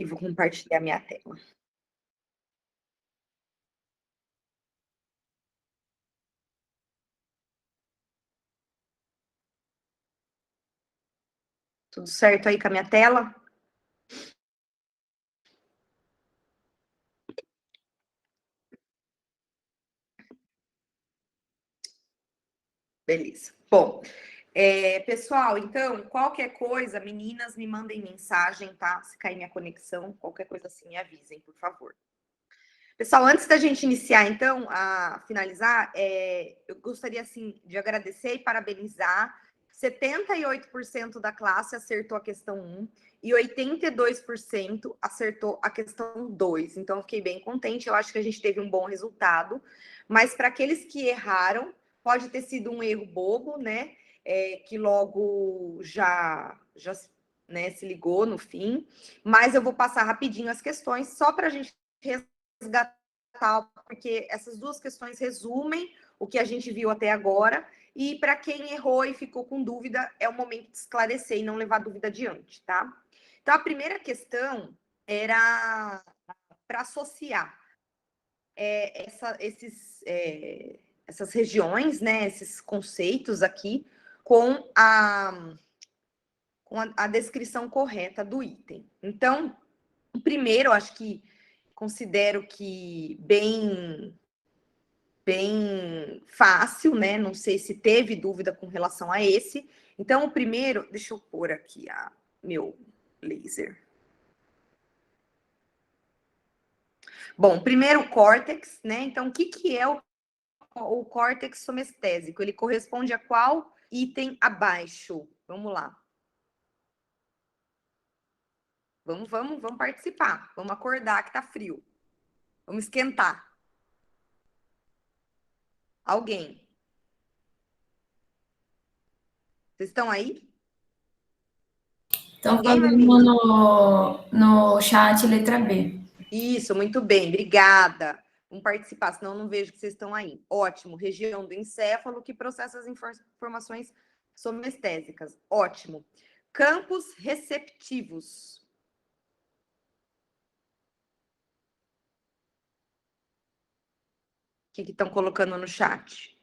vou compartilhar minha tela. Tudo certo aí com a minha tela? Beleza. Bom, pessoal, então, qualquer coisa, meninas, me mandem mensagem, tá? Se cair minha conexão, qualquer coisa assim, me avisem, por favor. Pessoal, antes da gente iniciar, então, a finalizar, eu gostaria, assim, de agradecer e parabenizar. 78% da classe acertou a questão 1 e 82% acertou a questão 2. Então, eu fiquei bem contente, eu acho que a gente teve um bom resultado. Mas, para aqueles que erraram, pode ter sido um erro bobo, né? Que logo já né, se ligou no fim. Mas eu vou passar rapidinho as questões, só para a gente resgatar, porque essas duas questões resumem o que a gente viu até agora, e para quem errou e ficou com dúvida, é o momento de esclarecer e não levar dúvida adiante, tá? Então, a primeira questão era para associar essas regiões, né, esses conceitos aqui, com a descrição correta do item. Então, o primeiro, acho que considero que bem fácil, né? Não sei se teve dúvida com relação a esse. Então, o primeiro, deixa eu pôr aqui meu laser. Bom, primeiro o córtex, né? Então, o que é o córtex somestésico? Ele corresponde a qual item abaixo? Vamos lá. Vamos participar. Vamos acordar que tá frio. Vamos esquentar. Alguém? Vocês estão aí? Estão falando no chat letra B. Isso, muito bem, obrigada. Vamos participar, senão eu não vejo que vocês estão aí. Ótimo, região do encéfalo que processa as informações somestésicas. Ótimo. Campos receptivos. O que estão colocando no chat?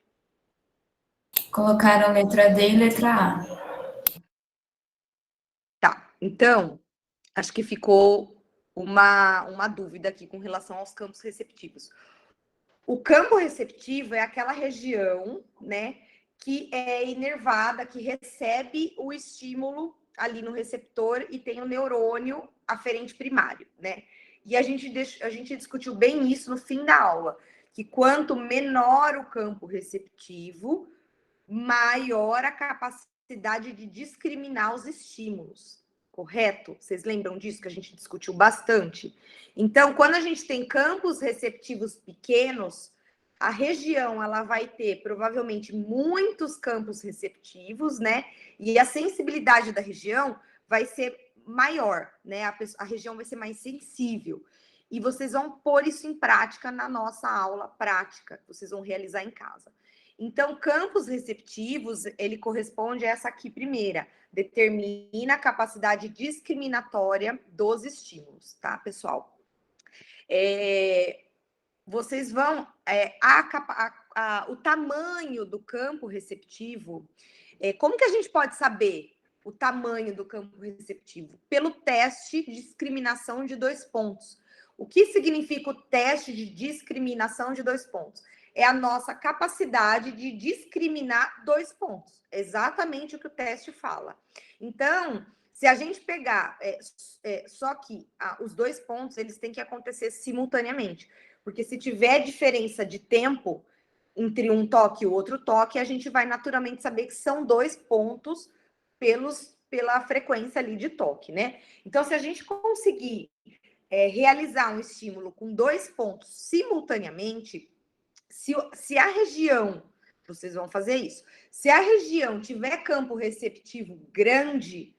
Colocaram letra D e letra A. Tá, então, acho que ficou uma dúvida aqui com relação aos campos receptivos. O campo receptivo é aquela região, né, que é inervada, que recebe o estímulo ali no receptor e tem o neurônio aferente primário, né? E a gente discutiu bem isso no fim da aula, que quanto menor o campo receptivo, maior a capacidade de discriminar os estímulos, correto? Vocês lembram disso que a gente discutiu bastante? Então, quando a gente tem campos receptivos pequenos, a região ela vai ter provavelmente muitos campos receptivos, né? E a sensibilidade da região vai ser maior, né? A região vai ser mais sensível. E vocês vão pôr isso em prática na nossa aula prática, que vocês vão realizar em casa. Então, campos receptivos, ele corresponde a essa aqui primeira, determina a capacidade discriminatória dos estímulos, tá, pessoal? Vocês vão... o tamanho do campo receptivo, como que a gente pode saber o tamanho do campo receptivo? Pelo teste de discriminação de 2 pontos. O que significa o teste de discriminação de 2 pontos? É a nossa capacidade de discriminar 2 pontos. Exatamente o que o teste fala. Então, se a gente pegar... só que os 2 pontos, eles têm que acontecer simultaneamente. Porque se tiver diferença de tempo entre um toque e o outro toque, a gente vai naturalmente saber que são 2 pontos pela frequência ali de toque, né? Então, se a gente conseguir realizar um estímulo com 2 pontos simultaneamente, se a região, vocês vão fazer isso, se a região tiver campo receptivo grande,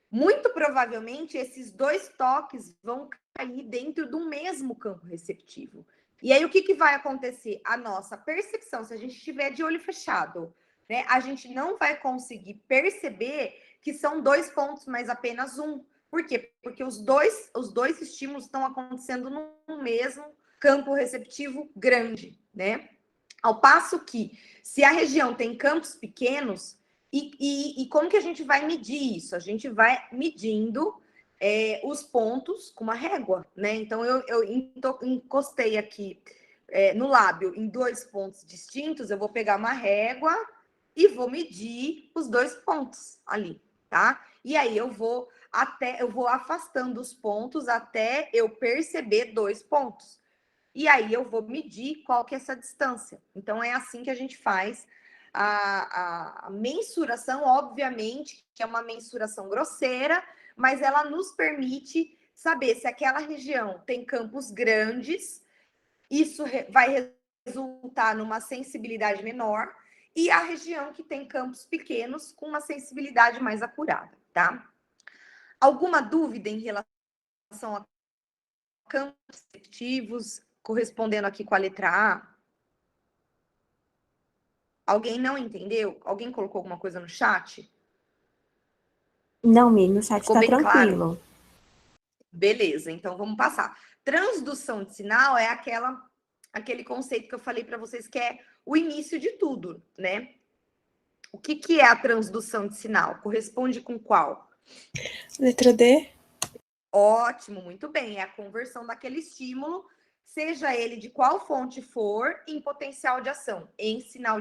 muito provavelmente esses 2 toques vão cair dentro do mesmo campo receptivo. E aí, o que vai acontecer? A nossa percepção, se a gente estiver de olho fechado, né, a gente não vai conseguir perceber que são 2 pontos, mas apenas um, Por quê? Porque os dois estímulos estão acontecendo no mesmo campo receptivo grande, né? Ao passo que, se a região tem campos pequenos, e como que a gente vai medir isso? A gente vai medindo os pontos com uma régua, né? Então, eu encostei aqui no lábio em 2 pontos distintos, eu vou pegar uma régua e vou medir os 2 pontos ali, tá? E aí eu vou afastando os pontos até eu perceber 2 pontos. E aí eu vou medir qual que é essa distância. Então, é assim que a gente faz a mensuração, obviamente, que é uma mensuração grosseira, mas ela nos permite saber se aquela região tem campos grandes, isso vai resultar numa sensibilidade menor, e a região que tem campos pequenos com uma sensibilidade mais acurada, tá? Alguma dúvida em relação a campos receptivos, correspondendo aqui com a letra A? Alguém não entendeu? Alguém colocou alguma coisa no chat? Não, Mi, no chat Ficou tá bem tranquilo. claro? Beleza, então vamos passar. Transdução de sinal é aquele conceito que eu falei para vocês que é o início de tudo, né? O que é a transdução de sinal? Corresponde com qual? Letra D. Ótimo, muito bem. É a conversão daquele estímulo, seja ele de qual fonte for, em potencial de ação, em sinal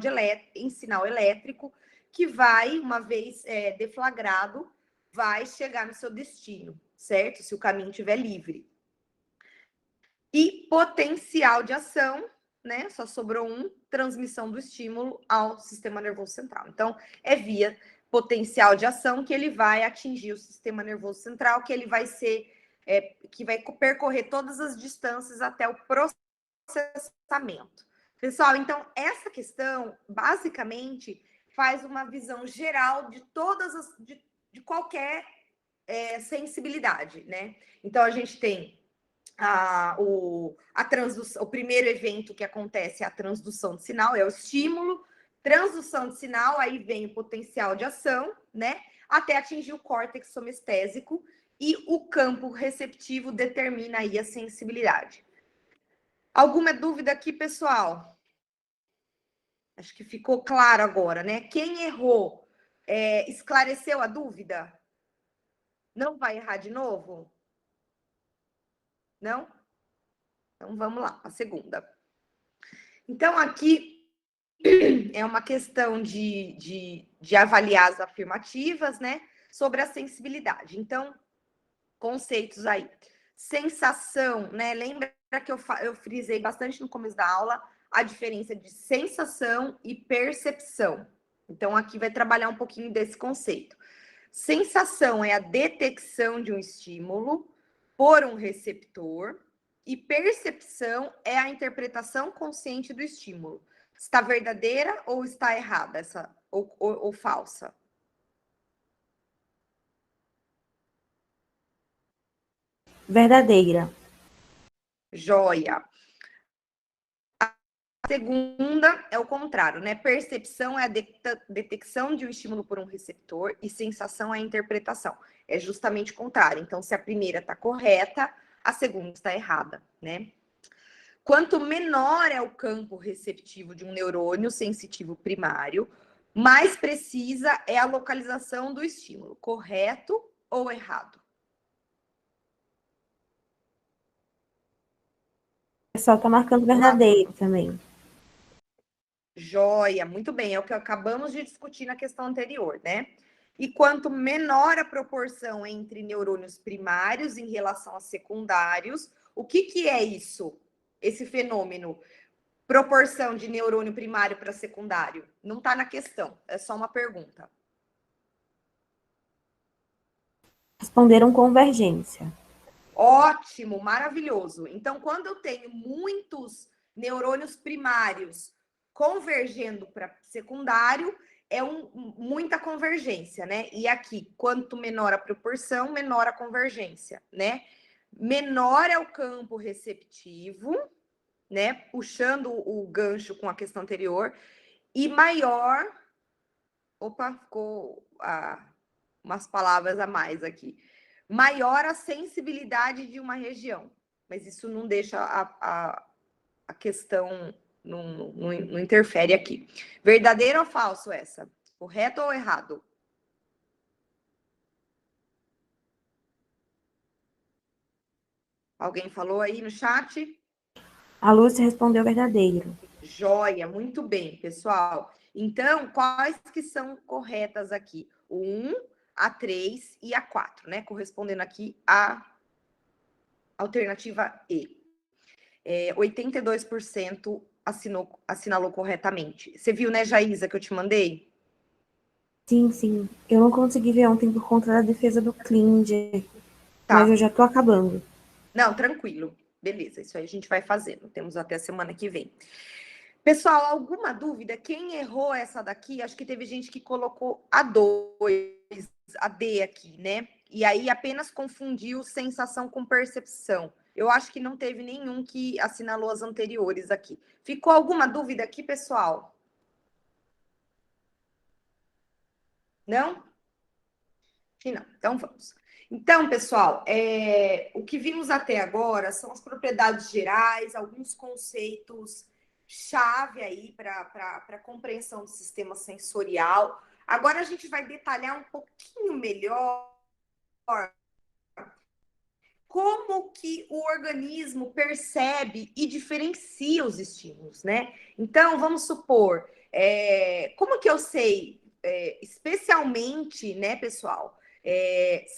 elétrico, que vai, uma vez deflagrado, vai chegar no seu destino, certo? Se o caminho estiver livre. E potencial de ação, né? Só sobrou transmissão do estímulo ao sistema nervoso central. Então, é via potencial de ação que ele vai atingir o sistema nervoso central, que ele vai ser, que vai percorrer todas as distâncias até o processamento. Pessoal, então, essa questão, basicamente, faz uma visão geral de todas de qualquer sensibilidade, né? Então, a gente tem o primeiro evento que acontece é a transdução de sinal, é o estímulo, transdução de sinal, aí vem o potencial de ação, né? Até atingir o córtex somestésico, e o campo receptivo determina aí a sensibilidade. Alguma dúvida aqui, pessoal? Acho que ficou claro agora, né? Quem errou, esclareceu a dúvida? Não vai errar de novo? Não? Então, vamos lá, a segunda. Então, aqui é uma questão de avaliar as afirmativas, né? Sobre a sensibilidade. Então, conceitos aí. Sensação, né? Lembra que eu frisei bastante no começo da aula a diferença de sensação e percepção. Então, aqui vai trabalhar um pouquinho desse conceito. Sensação é a detecção de um estímulo por um receptor, e percepção é a interpretação consciente do estímulo. Está verdadeira ou está errada ou falsa? Verdadeira. Joia. A segunda é o contrário, né? Percepção é a detecção de um estímulo por um receptor, e sensação é a interpretação. É justamente o contrário. Então, se a primeira está correta, a segunda está errada, né? Quanto menor é o campo receptivo de um neurônio sensitivo primário, mais precisa é a localização do estímulo. Correto ou errado? O pessoal tá marcando verdadeiro também. Joia, muito bem. É o que acabamos de discutir na questão anterior, né? E quanto menor a proporção entre neurônios primários em relação a secundários, o que é isso? Esse fenômeno? Proporção de neurônio primário para secundário? Não está na questão, é só uma pergunta. Responderam convergência. Ótimo, maravilhoso. Então, quando eu tenho muitos neurônios primários convergendo para secundário, é muita convergência, né? E aqui, quanto menor a proporção, menor a convergência, né? Menor é o campo receptivo, né? Puxando o gancho com a questão anterior, e maior. Opa, ficou umas palavras a mais aqui. maior a sensibilidade de uma região. Mas isso não deixa a questão, não interfere aqui. Verdadeiro ou falso essa? Correto ou errado? Alguém falou aí no chat? A Lúcia respondeu verdadeiro. Joia, muito bem, pessoal. Então, quais que são corretas aqui? O 1, a 3 e a 4, né? Correspondendo aqui à alternativa E. 82% assinalou corretamente. Você viu, né, Jaísa, que eu te mandei? Sim, sim. Eu não consegui ver ontem por conta da defesa do Klinger, Tá. mas eu já tô acabando. Não, tranquilo. Beleza, isso aí a gente vai fazendo. Temos até semana que vem. Pessoal, alguma dúvida? Quem errou essa daqui? Acho que teve gente que colocou a 2, a D aqui, né? E aí apenas confundiu sensação com percepção. Eu acho que não teve nenhum que assinalou as anteriores aqui. Ficou alguma dúvida aqui, pessoal? Não? Que não. Então vamos. Então, pessoal, o que vimos até agora são as propriedades gerais, alguns conceitos chave aí para a compreensão do sistema sensorial. Agora a gente vai detalhar um pouquinho melhor como que o organismo percebe e diferencia os estímulos, né? Então, vamos supor, como que eu sei, especialmente, né, pessoal,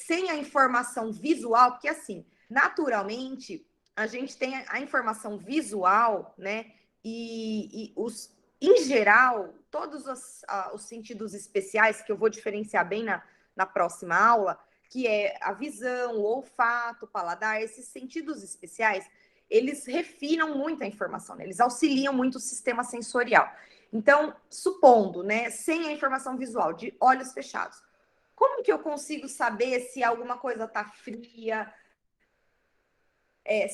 sem a informação visual, porque assim, naturalmente, a gente tem a informação visual, né, em geral, todos os sentidos especiais, que eu vou diferenciar bem na próxima aula, que é a visão, o olfato, o paladar, esses sentidos especiais, eles refinam muito a informação, né? Eles auxiliam muito o sistema sensorial. Então, supondo, né, sem a informação visual, de olhos fechados, como que eu consigo saber se alguma coisa está fria,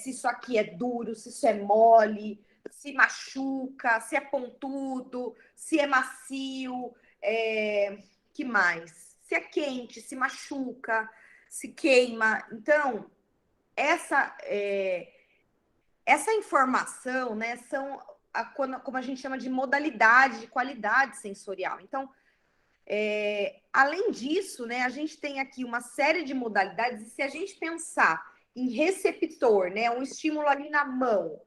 se isso aqui é duro, se isso é mole, se machuca, se é pontudo, se é macio, que mais? Se é quente, se machuca, se queima. Então, essa informação, né, são como a gente chama de modalidade, de qualidade sensorial. Então, além disso, né, a gente tem aqui uma série de modalidades, e se a gente pensar em receptor, né, um estímulo ali na mão,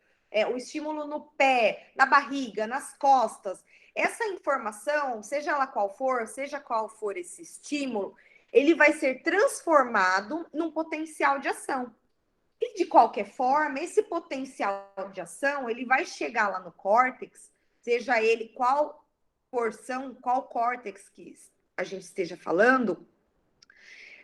um estímulo no pé, na barriga, nas costas, essa informação, seja ela qual for, seja qual for esse estímulo, ele vai ser transformado num potencial de ação. E, de qualquer forma, esse potencial de ação, ele vai chegar lá no córtex, seja ele qual porção, qual córtex que a gente esteja falando,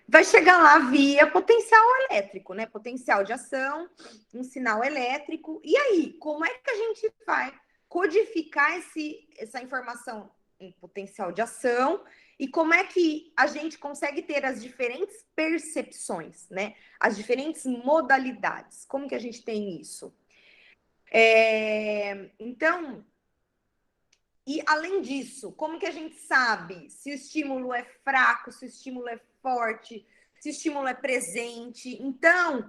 vai chegar lá via potencial elétrico, né? Potencial de ação, um sinal elétrico. E aí, como é que a gente vai codificar essa informação em potencial de ação? E como é que a gente consegue ter as diferentes percepções, né? As diferentes modalidades. Como que a gente tem isso? Então, e além disso, como que a gente sabe se o estímulo é fraco, se o estímulo é forte, se o estímulo é presente? Então,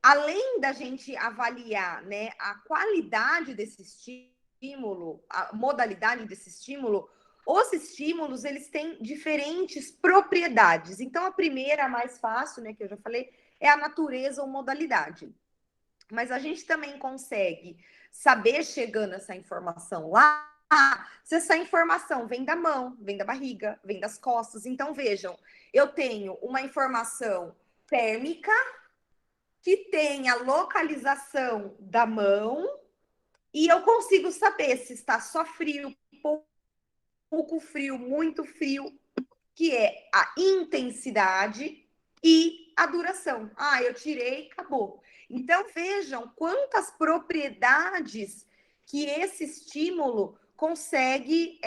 além da gente avaliar, né, a qualidade desse estímulo, a modalidade desse estímulo, os estímulos, eles têm diferentes propriedades. Então, a primeira, a mais fácil, né, que eu já falei, é a natureza ou modalidade. Mas a gente também consegue saber, chegando essa informação lá, se essa informação vem da mão, vem da barriga, vem das costas. Então, vejam, eu tenho uma informação térmica que tem a localização da mão e eu consigo saber se está só frio, pouco frio, muito frio, que é a intensidade e a duração. Eu tirei, acabou. Então, vejam quantas propriedades que esse estímulo consegue,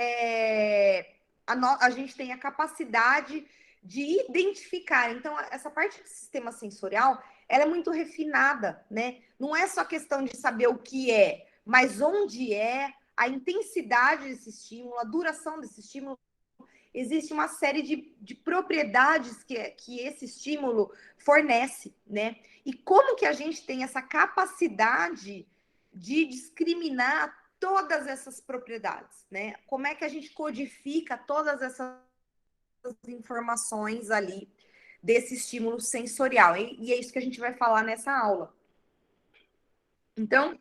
a gente tem a capacidade de identificar. Então, essa parte do sistema sensorial, ela é muito refinada, né? Não é só questão de saber o que é, mas onde é, a intensidade desse estímulo, a duração desse estímulo. existe uma série de propriedades que esse estímulo fornece, né? E como que a gente tem essa capacidade de discriminar todas essas propriedades, né? Como é que a gente codifica todas essas informações ali desse estímulo sensorial? E é isso que a gente vai falar nessa aula. Então,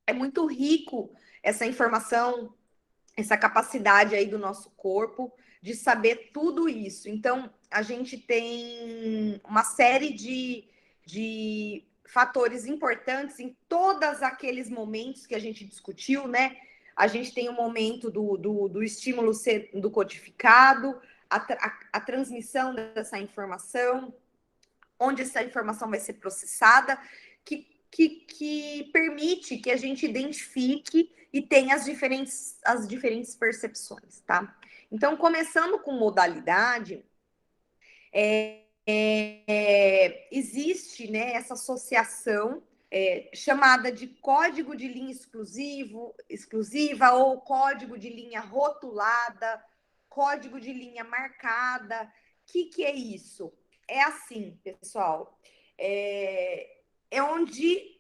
é muito rico essa informação, essa capacidade aí do nosso corpo de saber tudo isso. Então, a gente tem uma série de fatores importantes em todos aqueles momentos que a gente discutiu, né? A gente tem o momento do estímulo sendo codificado, a transmissão dessa informação, onde essa informação vai ser processada, que permite que a gente identifique e tenha as diferentes percepções, tá? Então, começando com modalidade, existe, né, essa associação chamada de código de linha exclusiva ou código de linha rotulada, código de linha marcada. O que é isso? É assim, pessoal,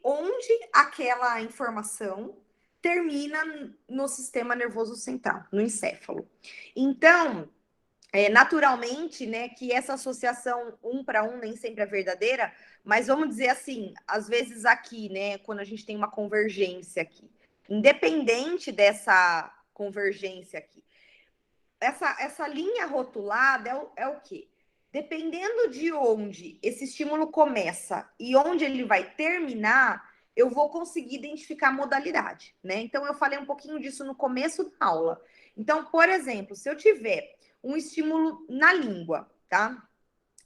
onde aquela informação termina no sistema nervoso central, no encéfalo. Então, naturalmente, né, que essa associação 1 para 1 nem sempre é verdadeira, mas vamos dizer assim, às vezes aqui, né, quando a gente tem uma convergência aqui, independente dessa convergência aqui, essa linha rotulada é o quê? Dependendo de onde esse estímulo começa e onde ele vai terminar, eu vou conseguir identificar a modalidade, né? Então, eu falei um pouquinho disso no começo da aula. Então, por exemplo, se eu tiver um estímulo na língua, tá?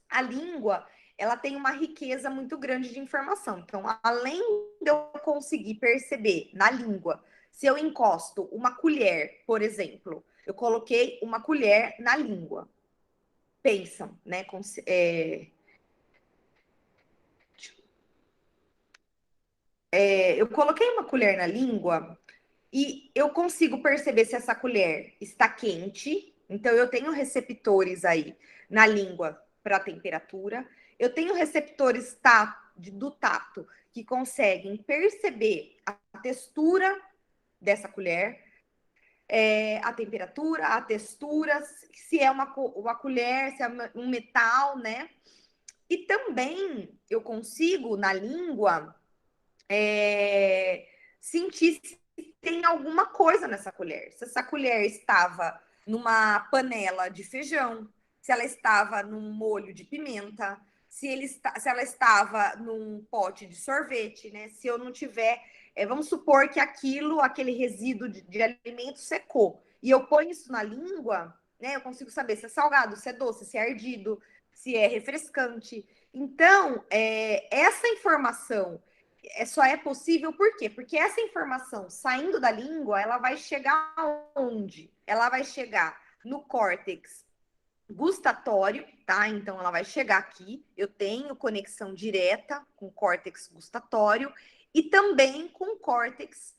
A língua, ela tem uma riqueza muito grande de informação. Então, além de eu conseguir perceber na língua, se eu encosto uma colher, por exemplo, eu coloquei uma colher na língua. Pensam, né? Eu coloquei uma colher na língua e eu consigo perceber se essa colher está quente. Então, eu tenho receptores aí na língua para temperatura. Eu tenho receptores do tato que conseguem perceber a textura dessa colher, a temperatura, a textura, se é uma colher, se é um metal, né? E também eu consigo, na língua, sentir se tem alguma coisa nessa colher. Se essa colher estava numa panela de feijão, se ela estava num molho de pimenta, se ela estava num pote de sorvete, né? Se eu não tiver, vamos supor que aquele resíduo de alimento secou, e eu ponho isso na língua, né? Eu consigo saber se é salgado, se é doce, se é ardido, se é refrescante. Então, essa informação só é possível por quê? Porque essa informação saindo da língua, ela vai chegar onde? Ela vai chegar no córtex gustatório, tá? Então, ela vai chegar aqui. Eu tenho conexão direta com o córtex gustatório e também com o córtex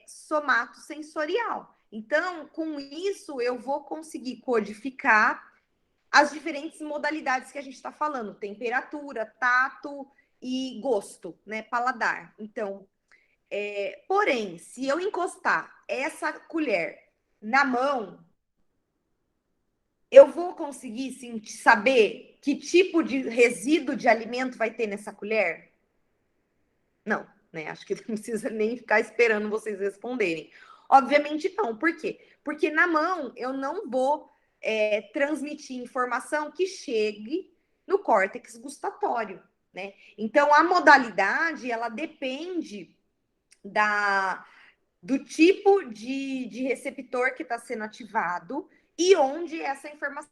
somatosensorial. Então, com isso, eu vou conseguir codificar as diferentes modalidades que a gente está falando: temperatura, tato e gosto, né? Paladar. Então, porém, se eu encostar essa colher na mão, eu vou conseguir saber que tipo de resíduo de alimento vai ter nessa colher? Não, né? Acho que não precisa nem ficar esperando vocês responderem. Obviamente não. Por quê? Porque na mão eu não vou transmitir informação que chegue no córtex gustatório, né? Então, a modalidade, ela depende do tipo de receptor que está sendo ativado e onde essa informação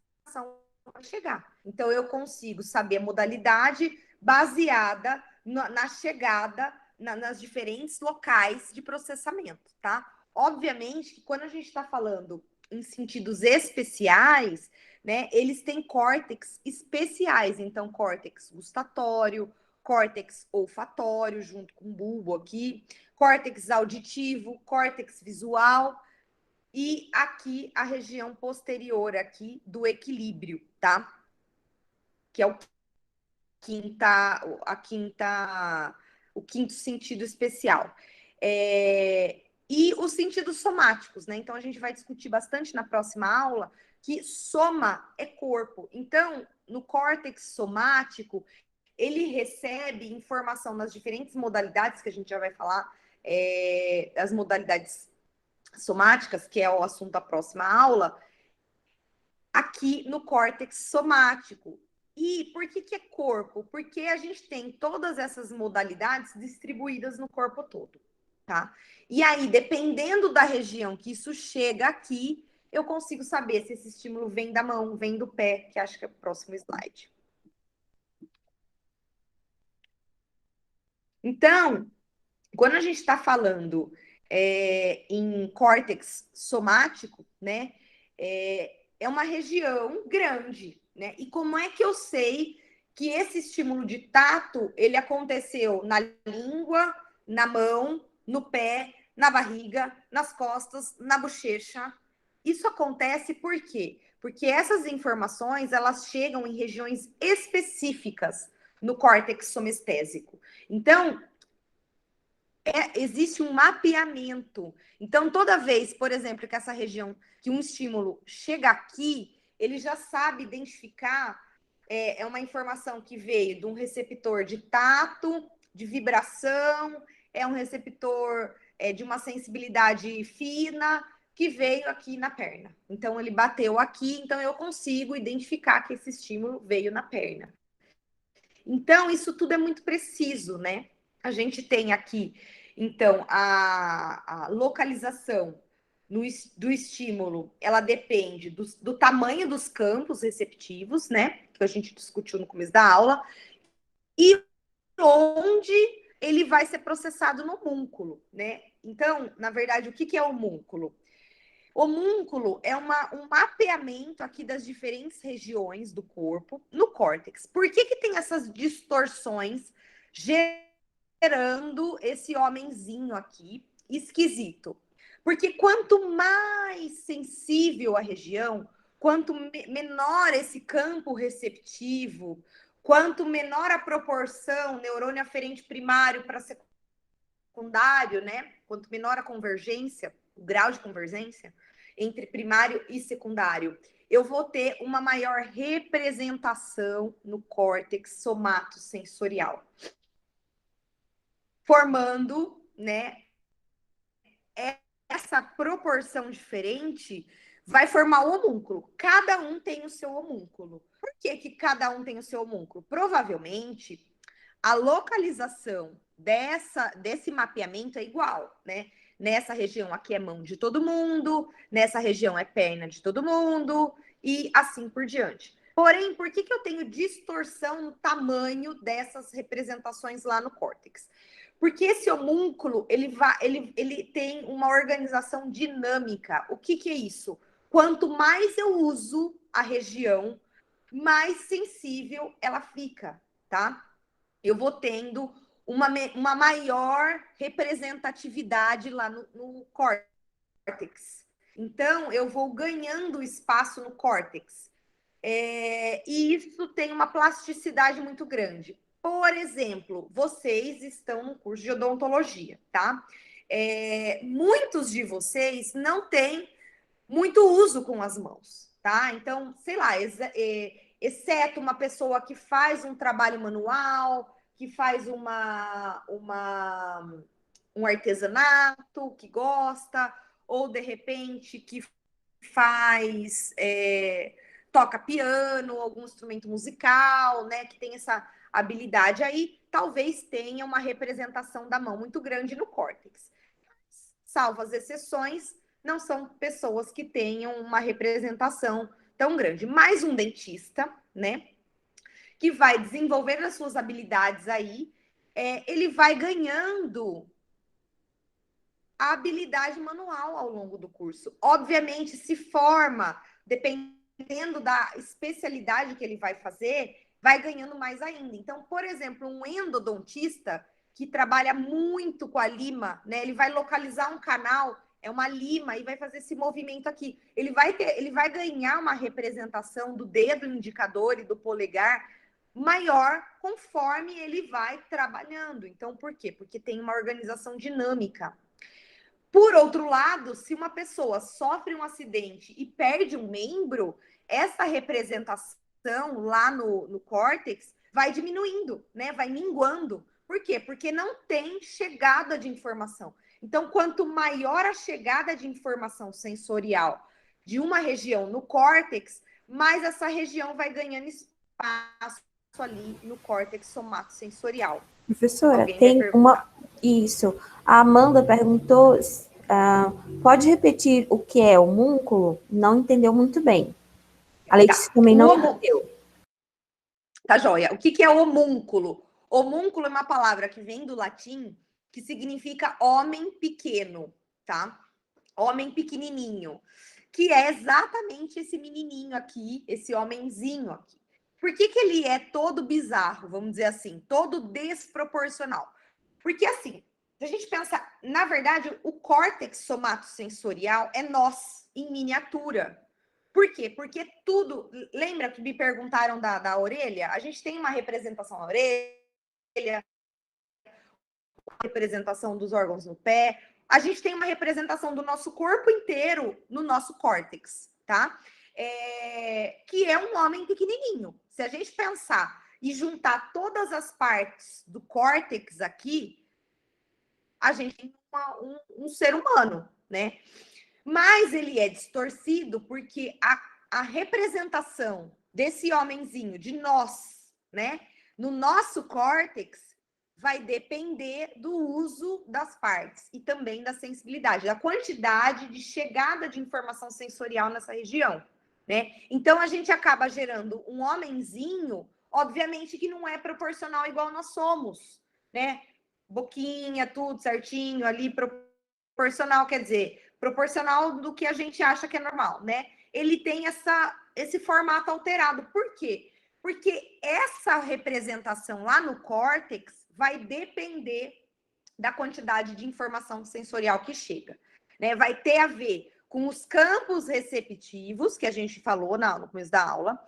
vai chegar. Então, eu consigo saber a modalidade baseada na chegada nas diferentes locais de processamento, tá? Obviamente que quando a gente está falando em sentidos especiais, né, eles têm córtex especiais. Então, córtex gustatório, córtex olfatório, junto com o bulbo aqui, córtex auditivo, córtex visual. e aqui a região posterior aqui do equilíbrio, tá? Que é o quinto sentido especial. E os sentidos somáticos, né? Então a gente vai discutir bastante na próxima aula que soma é corpo. Então, no córtex somático, ele recebe informação nas diferentes modalidades, que a gente já vai falar, as modalidades somáticas, que é o assunto da próxima aula, aqui no córtex somático. E por que é corpo? Porque a gente tem todas essas modalidades distribuídas no corpo todo, tá? E aí, dependendo da região que isso chega aqui, eu consigo saber se esse estímulo vem da mão, vem do pé, que acho que é o próximo slide. Então, quando a gente está falando em córtex somático, né, é uma região grande, né? E como é que eu sei que esse estímulo de tato, ele aconteceu na língua, na mão, no pé, na barriga, nas costas, na bochecha? Isso acontece por quê? Porque essas informações, elas chegam em regiões específicas no córtex somestésico. Então, existe um mapeamento. Então, toda vez, por exemplo, que essa região, que um estímulo chega aqui, ele já sabe identificar, é uma informação que veio de um receptor de tato, de vibração, é um receptor de uma sensibilidade fina, que veio aqui na perna. Então, ele bateu aqui, então eu consigo identificar que esse estímulo veio na perna. Então, isso tudo é muito preciso, né? A gente tem aqui, então, a localização do estímulo, ela depende do tamanho dos campos receptivos, né? Que a gente discutiu no começo da aula, e onde ele vai ser processado no homúnculo, né? Então, na verdade, o que é o homúnculo? O homúnculo é um mapeamento aqui das diferentes regiões do corpo no córtex. Por que tem essas distorções gerando esse homenzinho aqui esquisito? Porque quanto mais sensível a região, quanto menor esse campo receptivo, quanto menor a proporção neurônio aferente primário para secundário, né? Quanto menor a convergência, o grau de convergência entre primário e secundário, eu vou ter uma maior representação no córtex somatosensorial, formando, né, essa proporção diferente vai formar o homúnculo. Cada um tem o seu homúnculo. Por que cada um tem o seu homúnculo? Provavelmente, a localização desse mapeamento é igual, né? Nessa região aqui é mão de todo mundo, nessa região é perna de todo mundo, e assim por diante. Porém, por que eu tenho distorção no tamanho dessas representações lá no córtex? Porque esse homúnculo, ele tem uma organização dinâmica. O que é isso? Quanto mais eu uso a região, mais sensível ela fica, tá? Eu vou tendo uma maior representatividade lá no córtex. Então, eu vou ganhando espaço no córtex. E isso tem uma plasticidade muito grande. Por exemplo, vocês estão no curso de odontologia, tá? Muitos de vocês não têm muito uso com as mãos, tá? Então, sei lá, exceto uma pessoa que faz um trabalho manual, que faz um artesanato, que gosta, ou de repente que faz, toca piano, algum instrumento musical, né, que tem essa habilidade aí, talvez tenha uma representação da mão muito grande no córtex. Salvo as exceções, não são pessoas que tenham uma representação tão grande. Mais um dentista, né, que vai desenvolver as suas habilidades aí, ele vai ganhando a habilidade manual ao longo do curso. Obviamente, se forma, dependendo da especialidade que ele vai fazer, vai ganhando mais ainda. Então, por exemplo, um endodontista que trabalha muito com a lima, né, ele vai localizar um canal, é uma lima e vai fazer esse movimento aqui. Ele vai ganhar uma representação do dedo indicador e do polegar maior conforme ele vai trabalhando. Então, por quê? Porque tem uma organização dinâmica. Por outro lado, se uma pessoa sofre um acidente e perde um membro, essa representação lá no córtex vai diminuindo, né? Vai minguando. Por quê? Porque não tem chegada de informação. Então, quanto maior a chegada de informação sensorial de uma região no córtex, mais essa região vai ganhando espaço ali no córtex somatosensorial. Professora, Alguém tem vai perguntar. Isso. A Amanda perguntou, pode repetir o que é homúnculo? Não entendeu muito bem. A Letícia também não entendeu. Tá joia. O que é homúnculo? Homúnculo é uma palavra que vem do latim, que significa homem pequeno, tá? Homem pequenininho. Que é exatamente esse menininho aqui, esse homenzinho aqui. Por que ele é todo bizarro, vamos dizer assim, todo desproporcional? Porque assim, se a gente pensar, na verdade, o córtex somatosensorial é nós, em miniatura. Por quê? Porque tudo... Lembra que me perguntaram da orelha? A gente tem uma representação na orelha, uma representação dos órgãos no pé, a gente tem uma representação do nosso corpo inteiro no nosso córtex, tá? Que é um homem pequenininho. Se a gente pensar e juntar todas as partes do córtex aqui, a gente tem um ser humano, né? Mas ele é distorcido porque a representação desse homenzinho, de nós, né? No nosso córtex, vai depender do uso das partes e também da sensibilidade, da quantidade de chegada de informação sensorial nessa região, né? Então, a gente acaba gerando um homenzinho, obviamente que não é proporcional igual nós somos, né? Boquinha, tudo certinho ali, proporcional, quer dizer, proporcional do que a gente acha que é normal, né? Ele tem esse formato alterado. Por quê? Porque essa representação lá no córtex vai depender da quantidade de informação sensorial que chega, né? Vai ter a ver com os campos receptivos, que a gente falou no começo da aula,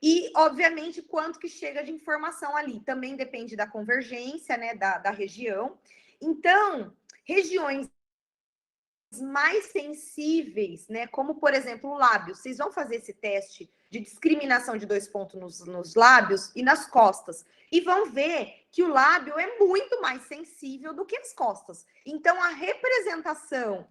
e, obviamente, quanto que chega de informação ali. Também depende da convergência, né, da região. Então, regiões mais sensíveis, né, como, por exemplo, o lábio. Vocês vão fazer esse teste de discriminação de 2 pontos nos lábios e nas costas. E vão ver que o lábio é muito mais sensível do que as costas. Então, a representação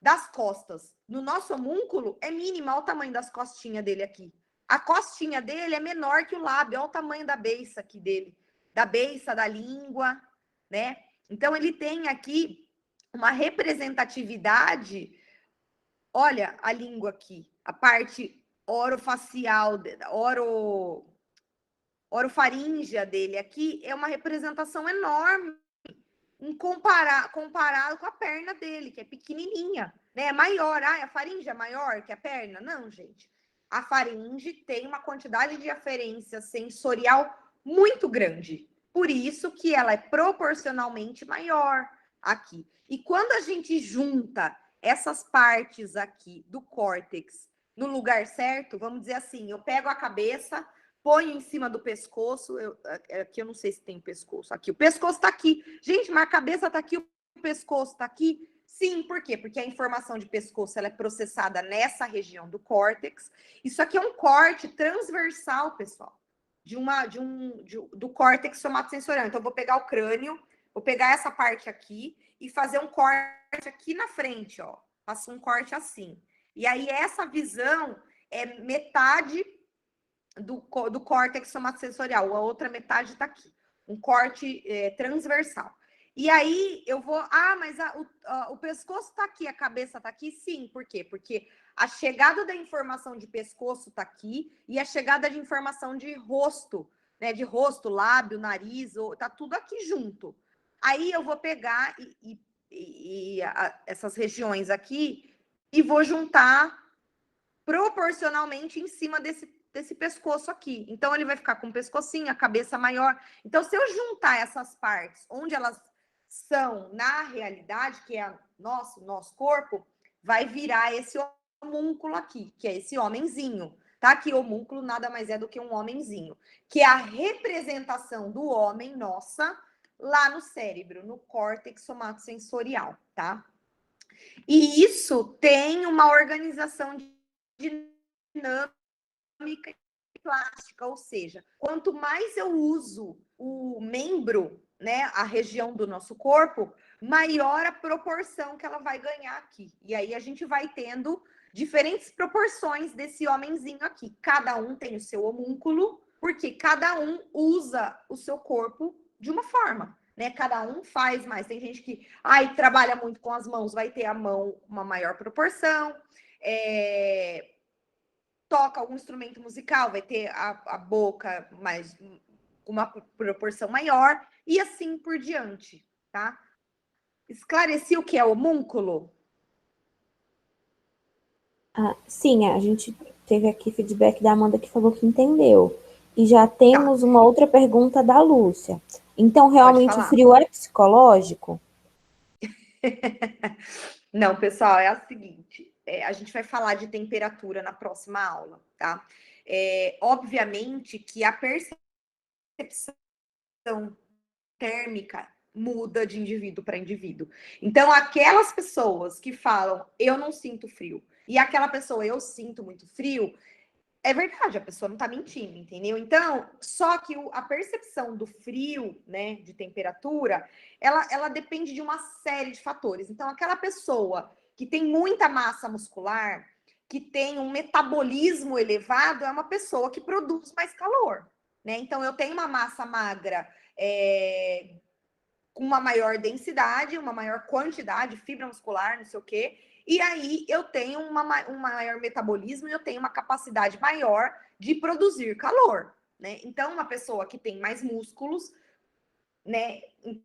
das costas no nosso homúnculo é mínima. Olha o tamanho das costinhas dele aqui. A costinha dele é menor que o lábio. Olha o tamanho da beiça aqui dele. Da beiça, da língua, né? Então, ele tem aqui uma representatividade. Olha a língua aqui. A parte orofacial, orofaríngea dele aqui é uma representação enorme comparado com a perna dele, que é pequenininha, né? É maior. A faringe é maior que a perna? Não, gente. A faringe tem uma quantidade de aferência sensorial muito grande. Por isso que ela é proporcionalmente maior aqui. E quando a gente junta essas partes aqui do córtex no lugar certo, vamos dizer assim, eu pego a cabeça, ponho em cima do pescoço, aqui eu não sei se tem pescoço, aqui, o pescoço tá aqui. Gente, mas a cabeça tá aqui, o pescoço tá aqui? Sim, por quê? Porque a informação de pescoço ela é processada nessa região do córtex. Isso aqui é um corte transversal, pessoal, do córtex somatosensorial. Então, eu vou pegar o crânio, vou pegar essa parte aqui e fazer um corte aqui na frente, ó. Faço um corte assim. E aí, essa visão é metade do córtex somatosensorial, a outra metade está aqui. Um corte transversal. E aí, eu vou... mas o pescoço está aqui, a cabeça está aqui? Sim, por quê? Porque a chegada da informação de pescoço está aqui e a chegada de informação de rosto, né? De rosto, lábio, nariz, está tudo aqui junto. Aí eu vou pegar essas regiões aqui e vou juntar proporcionalmente em cima desse pescoço aqui. Então, ele vai ficar com o pescocinho, a cabeça maior. Então, se eu juntar essas partes, onde elas percepção na realidade, que é nosso corpo, vai virar esse homúnculo aqui, que é esse homenzinho, tá? Que homúnculo nada mais é do que um homenzinho, que é a representação do homem, nossa, lá no cérebro, no córtex somatosensorial, tá? E isso tem uma organização dinâmica e plástica, ou seja, quanto mais eu uso o membro, né, a região do nosso corpo, maior a proporção que ela vai ganhar aqui. E aí a gente vai tendo diferentes proporções desse homenzinho aqui. Cada um tem o seu homúnculo, porque cada um usa o seu corpo de uma forma, né? Cada um faz mais. Tem gente que trabalha muito com as mãos, vai ter a mão uma maior proporção. Toca algum instrumento musical, vai ter a boca mais uma proporção maior, e assim por diante, tá? Esclareci o que é homúnculo? Sim, a gente teve aqui feedback da Amanda que falou que entendeu. E já temos uma outra pergunta da Lúcia. Então, realmente, o frio é psicológico? Não, pessoal, é o seguinte, a gente vai falar de temperatura na próxima aula, tá? Obviamente que a percepção térmica muda de indivíduo para indivíduo. Então, aquelas pessoas que falam, eu não sinto frio, e aquela pessoa, eu sinto muito frio, é verdade, a pessoa não tá mentindo, entendeu? Então, só que a percepção do frio, né, de temperatura, ela depende de uma série de fatores. Então, aquela pessoa que tem muita massa muscular, que tem um metabolismo elevado, é uma pessoa que produz mais calor, né? Então, eu tenho uma massa magra com uma maior densidade, uma maior quantidade, fibra muscular, não sei o quê, e aí eu tenho um maior metabolismo e eu tenho uma capacidade maior de produzir calor, né? Então, uma pessoa que tem mais músculos, né, em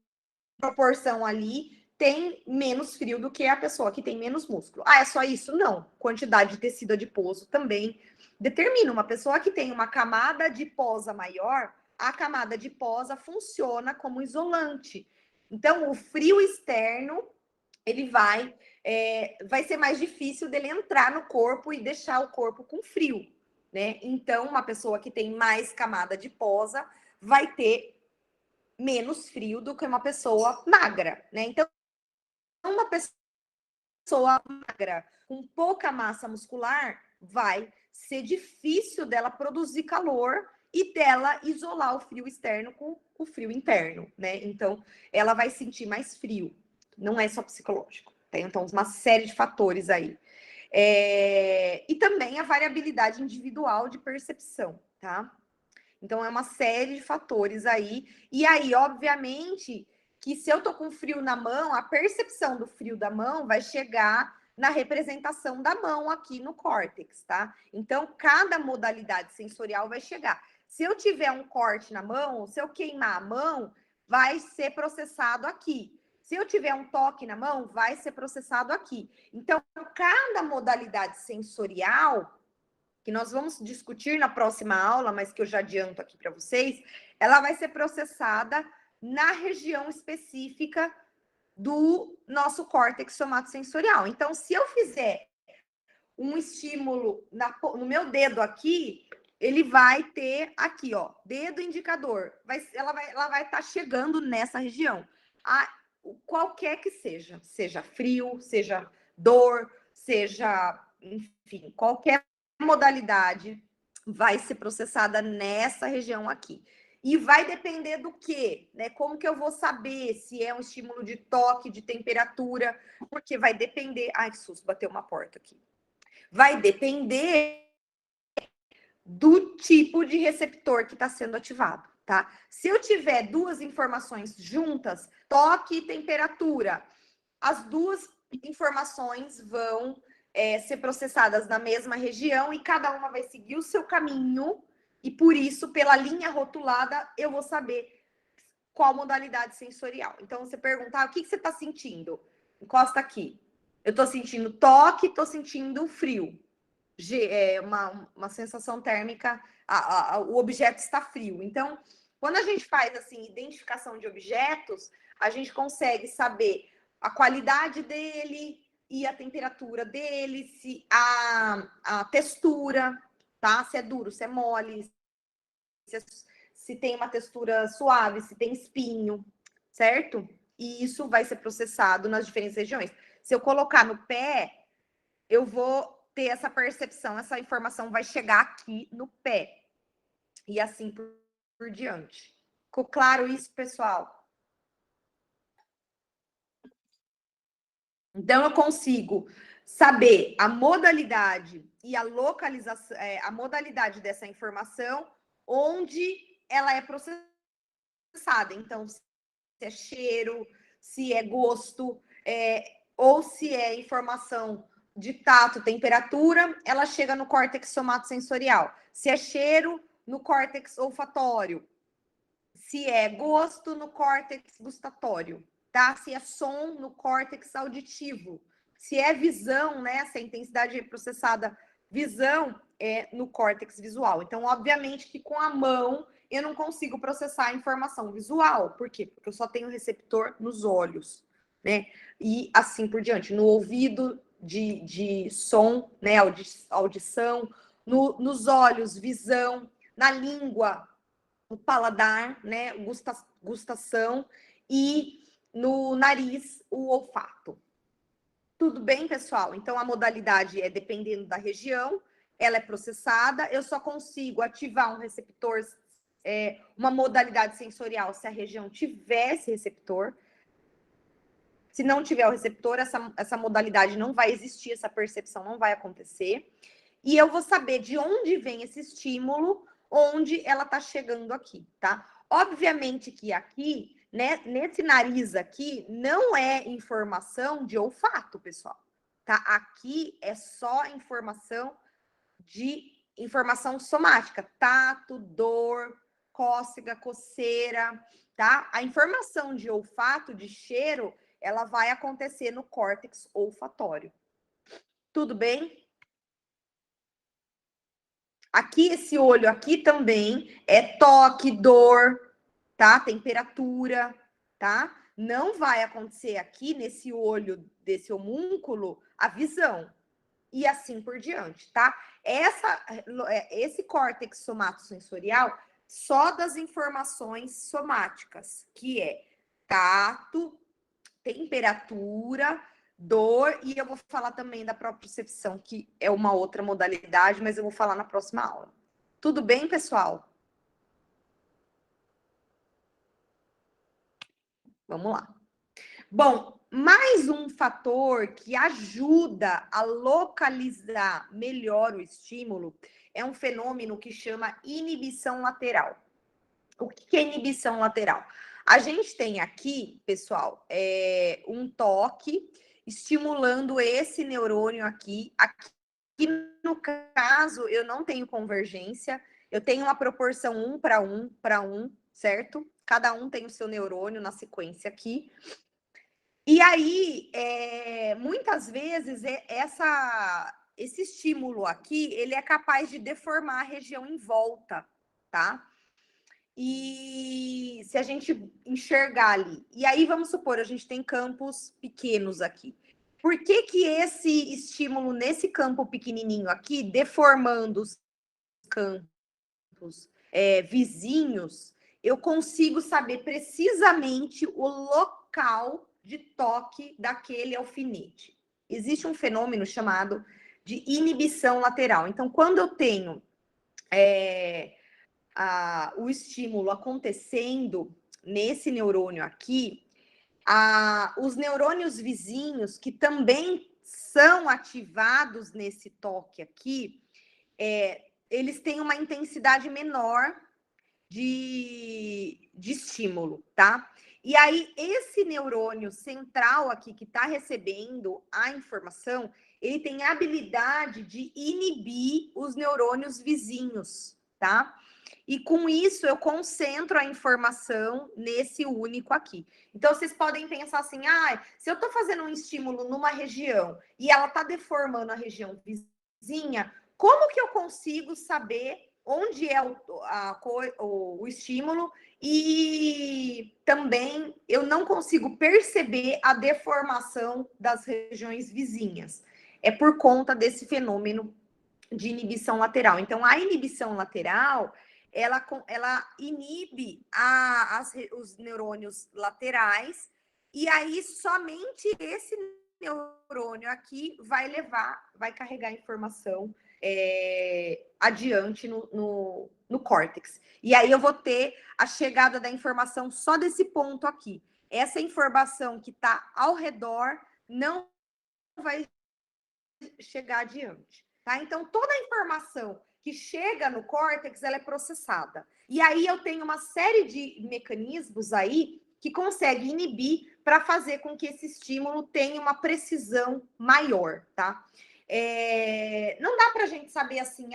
proporção ali, tem menos frio do que a pessoa que tem menos músculo. É só isso? Não. Quantidade de tecido adiposo também determina. Uma pessoa que tem uma camada adiposa maior, a camada adiposa funciona como isolante. Então, o frio externo, ele vai ser mais difícil dele entrar no corpo e deixar o corpo com frio, né? Então, uma pessoa que tem mais camada adiposa vai ter menos frio do que uma pessoa magra, né? Então, uma pessoa magra com pouca massa muscular vai ser difícil dela produzir calor e dela isolar o frio externo com o frio interno, né? Então, ela vai sentir mais frio. Não é só psicológico. Tem, então, uma série de fatores aí. E também a variabilidade individual de percepção, tá? Então, é uma série de fatores aí. E aí, obviamente, que se eu tô com frio na mão, a percepção do frio da mão vai chegar na representação da mão aqui no córtex, tá? Então, cada modalidade sensorial vai chegar. Se eu tiver um corte na mão, se eu queimar a mão, vai ser processado aqui. Se eu tiver um toque na mão, vai ser processado aqui. Então, cada modalidade sensorial, que nós vamos discutir na próxima aula, mas que eu já adianto aqui para vocês, ela vai ser processada na região específica do nosso córtex somatosensorial. Então, se eu fizer um estímulo no meu dedo aqui, ele vai ter aqui, ó, dedo indicador. Ela vai estar chegando nessa região. Qualquer que seja frio, seja dor, seja, enfim, qualquer modalidade vai ser processada nessa região aqui. E vai depender do quê? Né? Como que eu vou saber se é um estímulo de toque, de temperatura? Porque vai depender... Ai, que susto, bateu uma porta aqui. Vai depender do tipo de receptor que está sendo ativado, tá? Se eu tiver duas informações juntas, toque e temperatura, as duas informações vão ser processadas na mesma região e cada uma vai seguir o seu caminho, e por isso, pela linha rotulada, eu vou saber qual modalidade sensorial. Então, você perguntar, o que você está sentindo? Encosta aqui. Eu estou sentindo toque, estou sentindo frio. Uma sensação térmica, o objeto está frio. Então, Quando a gente faz, assim, identificação de objetos, a gente consegue saber a qualidade dele e a temperatura dele, se a textura, tá? Se é duro, se é mole, se tem uma textura suave, se tem espinho, certo? E isso vai ser processado nas diferentes regiões. Se eu colocar no pé, eu vou ter essa percepção, essa informação vai chegar aqui no pé. E assim por diante. Ficou claro isso, pessoal? Então, eu consigo saber a modalidade e a localização, a modalidade dessa informação, onde ela é processada. Então, se é cheiro, se é gosto, ou se é informação de tato, temperatura, ela chega no córtex somatosensorial. Se é cheiro, no córtex olfatório. Se é gosto, no córtex gustatório, tá? Se é som, no córtex auditivo. Se é visão, né? Se a intensidade processada visão é no córtex visual. Então, obviamente que com a mão eu não consigo processar a informação visual. Por quê? Porque eu só tenho receptor nos olhos, né? E assim por diante. No ouvido, de som, né? Audição. Nos olhos, visão. Na língua, o paladar, né? Gustação. E no nariz, o olfato. Tudo bem, pessoal? Então, a modalidade é dependendo da região, ela é processada, eu só consigo ativar um receptor, uma modalidade sensorial, se a região tiver esse receptor. Se não tiver o receptor, essa modalidade não vai existir, essa percepção não vai acontecer. E eu vou saber de onde vem esse estímulo, onde ela está chegando aqui, tá? Obviamente que aqui, né, nesse nariz aqui, não é informação de olfato, pessoal, tá? Aqui é só informação somática, tato, dor, cócega, coceira, tá? A informação de olfato, de cheiro, ela vai acontecer no córtex olfatório. Tudo bem? Aqui, esse olho aqui também é toque, dor, tá? Temperatura, tá? Não vai acontecer aqui nesse olho desse homúnculo a visão. E assim por diante, tá? Esse córtex somatosensorial só das informações somáticas, que é tato, temperatura, dor, e eu vou falar também da propriocepção, que é uma outra modalidade, mas eu vou falar na próxima aula. Tudo bem, pessoal? Vamos lá. Bom, mais um fator que ajuda a localizar melhor o estímulo é um fenômeno que chama inibição lateral. O que é inibição lateral? A gente tem aqui, pessoal, um toque estimulando esse neurônio aqui. Aqui, no caso, eu não tenho convergência, eu tenho uma proporção 1 para 1 para 1, certo? Cada um tem o seu neurônio na sequência aqui. E aí, muitas vezes, esse estímulo aqui, ele é capaz de deformar a região em volta, tá? E se a gente enxergar ali, e aí vamos supor, a gente tem campos pequenos aqui. Por que que esse estímulo nesse campo pequenininho aqui, deformando os campos vizinhos, eu consigo saber precisamente o local de toque daquele alfinete? Existe um fenômeno chamado de inibição lateral. Então, quando eu tenho o estímulo acontecendo nesse neurônio aqui, os neurônios vizinhos, que também são ativados nesse toque aqui, eles têm uma intensidade menor de estímulo, tá? E aí, esse neurônio central aqui, que está recebendo a informação, ele tem a habilidade de inibir os neurônios vizinhos, tá? E com isso, eu concentro a informação nesse único aqui. Então, vocês podem pensar assim, se eu estou fazendo um estímulo numa região e ela está deformando a região vizinha, como que eu consigo saber onde é o estímulo, e também eu não consigo perceber a deformação das regiões vizinhas. É por conta desse fenômeno de inibição lateral. Então, a inibição lateral, ela inibe os neurônios laterais, e aí somente esse neurônio aqui vai carregar informação adiante no córtex. E aí eu vou ter a chegada da informação só desse ponto aqui. Essa informação que está ao redor não vai chegar adiante, tá? Então, toda a informação que chega no córtex, ela é processada. E aí eu tenho uma série de mecanismos aí que consegue inibir para fazer com que esse estímulo tenha uma precisão maior, tá? Não dá para a gente saber assim,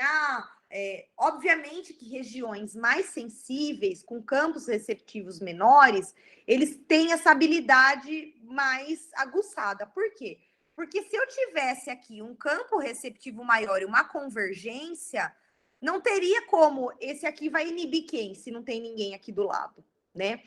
obviamente que regiões mais sensíveis, com campos receptivos menores, eles têm essa habilidade mais aguçada. Por quê? Porque se eu tivesse aqui um campo receptivo maior e uma convergência, não teria como esse aqui vai inibir quem, se não tem ninguém aqui do lado, né?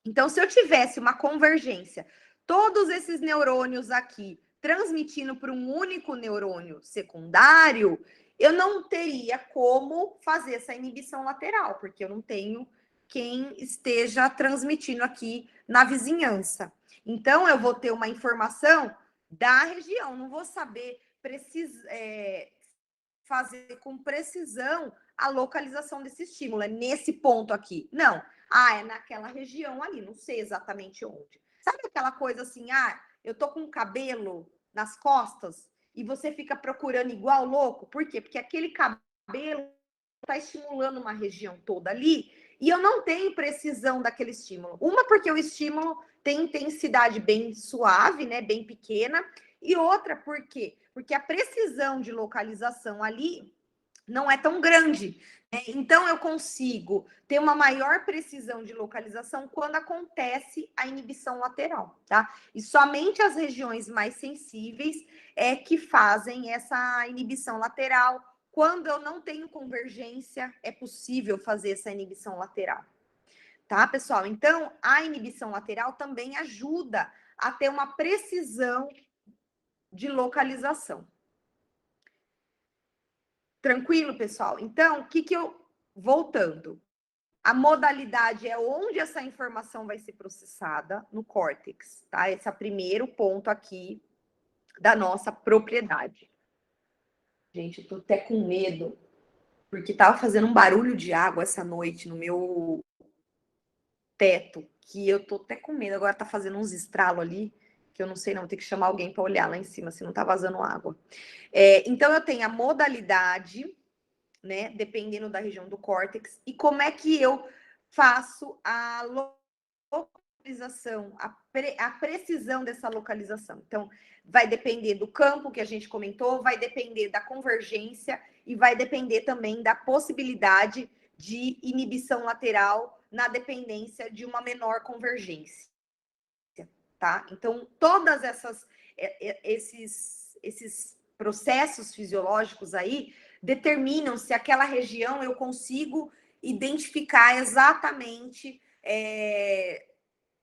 Então, se eu tivesse uma convergência, todos esses neurônios aqui transmitindo para um único neurônio secundário, eu não teria como fazer essa inibição lateral, porque eu não tenho quem esteja transmitindo aqui na vizinhança. Então, eu vou ter uma informação da região, não vou saber fazer com precisão a localização desse estímulo, é nesse ponto aqui. Não, é naquela região ali, não sei exatamente onde. Sabe aquela coisa assim, eu tô com cabelo nas costas e você fica procurando igual louco? Por quê? Porque aquele cabelo está estimulando uma região toda ali e eu não tenho precisão daquele estímulo. Uma, porque o estímulo tem intensidade bem suave, né, bem pequena, e outra, por quê? Porque a precisão de localização ali não é tão grande, né? Então, eu consigo ter uma maior precisão de localização quando acontece a inibição lateral, tá? E somente as regiões mais sensíveis é que fazem essa inibição lateral. Quando eu não tenho convergência, é possível fazer essa inibição lateral. Tá, pessoal? Então, a inibição lateral também ajuda a ter uma precisão de localização. Tranquilo, pessoal? Então, voltando, a modalidade é onde essa informação vai ser processada no córtex, tá? Esse é o primeiro ponto aqui da nossa propriedade. Gente, eu tô até com medo, porque tava fazendo um barulho de água essa noite no meu teto, que eu tô até com medo. Agora tá fazendo uns estralos ali, que eu não sei não, tem que chamar alguém para olhar lá em cima, se não tá vazando água. Então, eu tenho a modalidade, né, dependendo da região do córtex, e como é que eu faço a localização, a precisão dessa localização. Então, vai depender do campo que a gente comentou, vai depender da convergência e vai depender também da possibilidade de inibição lateral na dependência de uma menor convergência, tá? Então, todas esses processos fisiológicos aí determinam se aquela região eu consigo identificar exatamente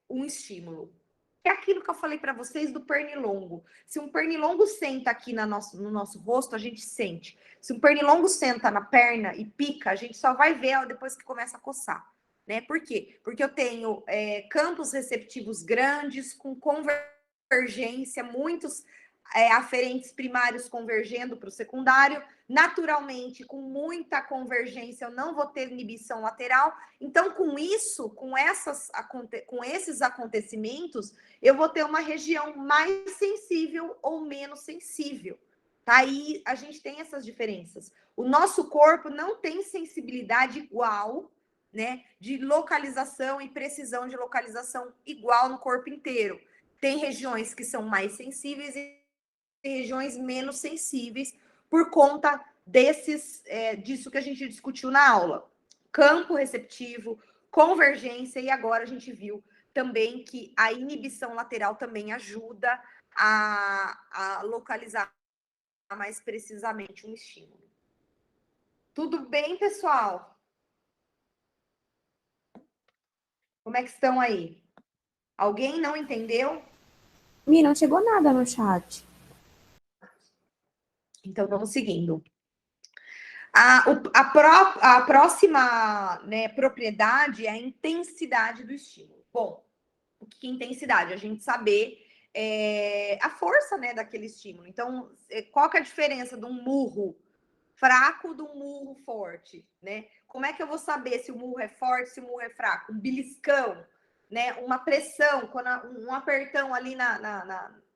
um estímulo. É aquilo que eu falei para vocês do pernilongo. Se um pernilongo senta aqui no nosso rosto, a gente sente. Se um pernilongo senta na perna e pica, a gente só vai ver depois que começa a coçar. Né? Por quê? Porque eu tenho campos receptivos grandes, com convergência, muitos aferentes primários convergendo para o secundário. Naturalmente, com muita convergência, eu não vou ter inibição lateral. Então, com isso, com esses acontecimentos, eu vou ter uma região mais sensível ou menos sensível. Tá? Aí a gente tem essas diferenças. O nosso corpo não tem sensibilidade igual, né, de localização e precisão de localização igual no corpo inteiro. Tem regiões que são mais sensíveis e regiões menos sensíveis por conta disso que a gente discutiu na aula. Campo receptivo, convergência, e agora a gente viu também que a inibição lateral também ajuda a localizar mais precisamente um estímulo. Tudo bem, pessoal? Como é que estão aí? Alguém não entendeu? Mi, não chegou nada no chat. Então, vamos seguindo. A próxima, né, propriedade é a intensidade do estímulo. Bom, o que é intensidade? A gente saber a força, né, daquele estímulo. Então, qual que é a diferença de um murro fraco de um murro forte, né? Como é que eu vou saber se o murro é forte, se o murro é fraco? Um beliscão, né? Uma pressão, um apertão ali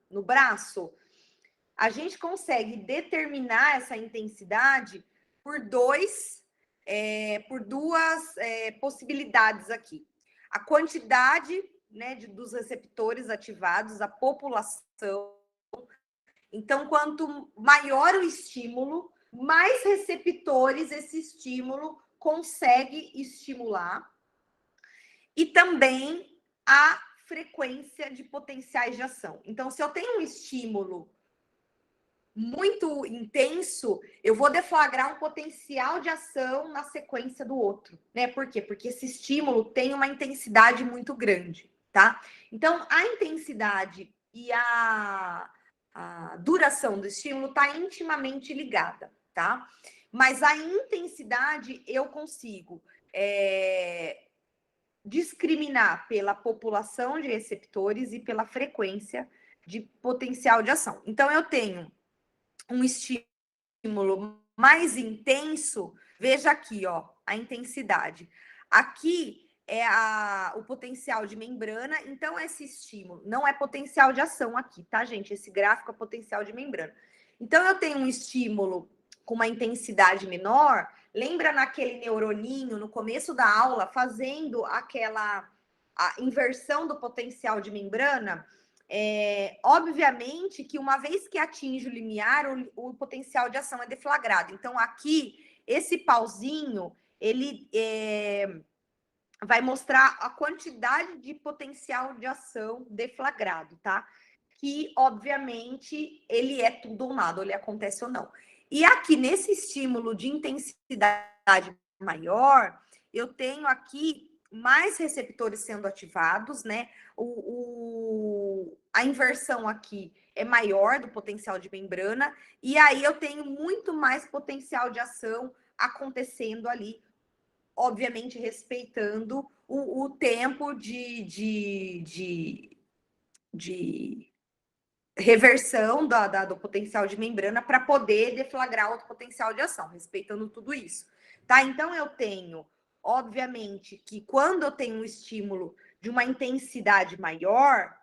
no braço. A gente consegue determinar essa intensidade por duas possibilidades aqui. A quantidade, né, dos receptores ativados, a população. Então, quanto maior o estímulo, mais receptores esse estímulo consegue estimular. E também a frequência de potenciais de ação. Então, se eu tenho um estímulo muito intenso, eu vou deflagrar um potencial de ação na sequência do outro, né? Por quê? Porque esse estímulo tem uma intensidade muito grande, tá? Então, a intensidade e a duração do estímulo está intimamente ligada, tá? Mas a intensidade eu consigo discriminar pela população de receptores e pela frequência de potencial de ação. Então, eu tenho um estímulo mais intenso, veja aqui, ó, a intensidade. Aqui é o potencial de membrana, então esse estímulo não é potencial de ação aqui, tá, gente? Esse gráfico é potencial de membrana. Então, eu tenho um estímulo com uma intensidade menor, lembra naquele neuroninho, no começo da aula, fazendo a inversão do potencial de membrana? Obviamente que uma vez que atinge o limiar, o potencial de ação é deflagrado. Então, aqui, esse pauzinho, ele vai mostrar a quantidade de potencial de ação deflagrado, tá? Que, obviamente, ele é tudo ou nada, ou ele acontece ou não. E aqui, nesse estímulo de intensidade maior, eu tenho aqui mais receptores sendo ativados, né? A inversão aqui é maior do potencial de membrana, e aí eu tenho muito mais potencial de ação acontecendo ali, obviamente respeitando o tempo de reversão do potencial de membrana para poder deflagrar outro potencial de ação, respeitando tudo isso, tá? Então, eu tenho, obviamente, que quando eu tenho um estímulo de uma intensidade maior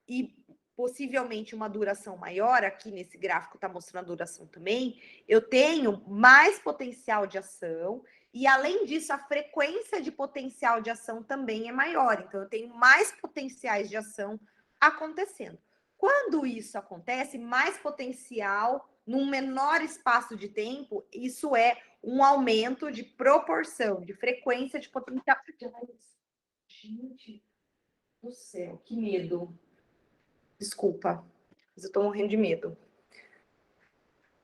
e possivelmente uma duração maior, aqui nesse gráfico está mostrando a duração também, eu tenho mais potencial de ação e, além disso, a frequência de potencial de ação também é maior. Então, eu tenho mais potenciais de ação acontecendo. Quando isso acontece, mais potencial, num menor espaço de tempo, isso é um aumento de proporção, de frequência de potencial. Gente do céu, que medo. Desculpa, mas eu tô morrendo de medo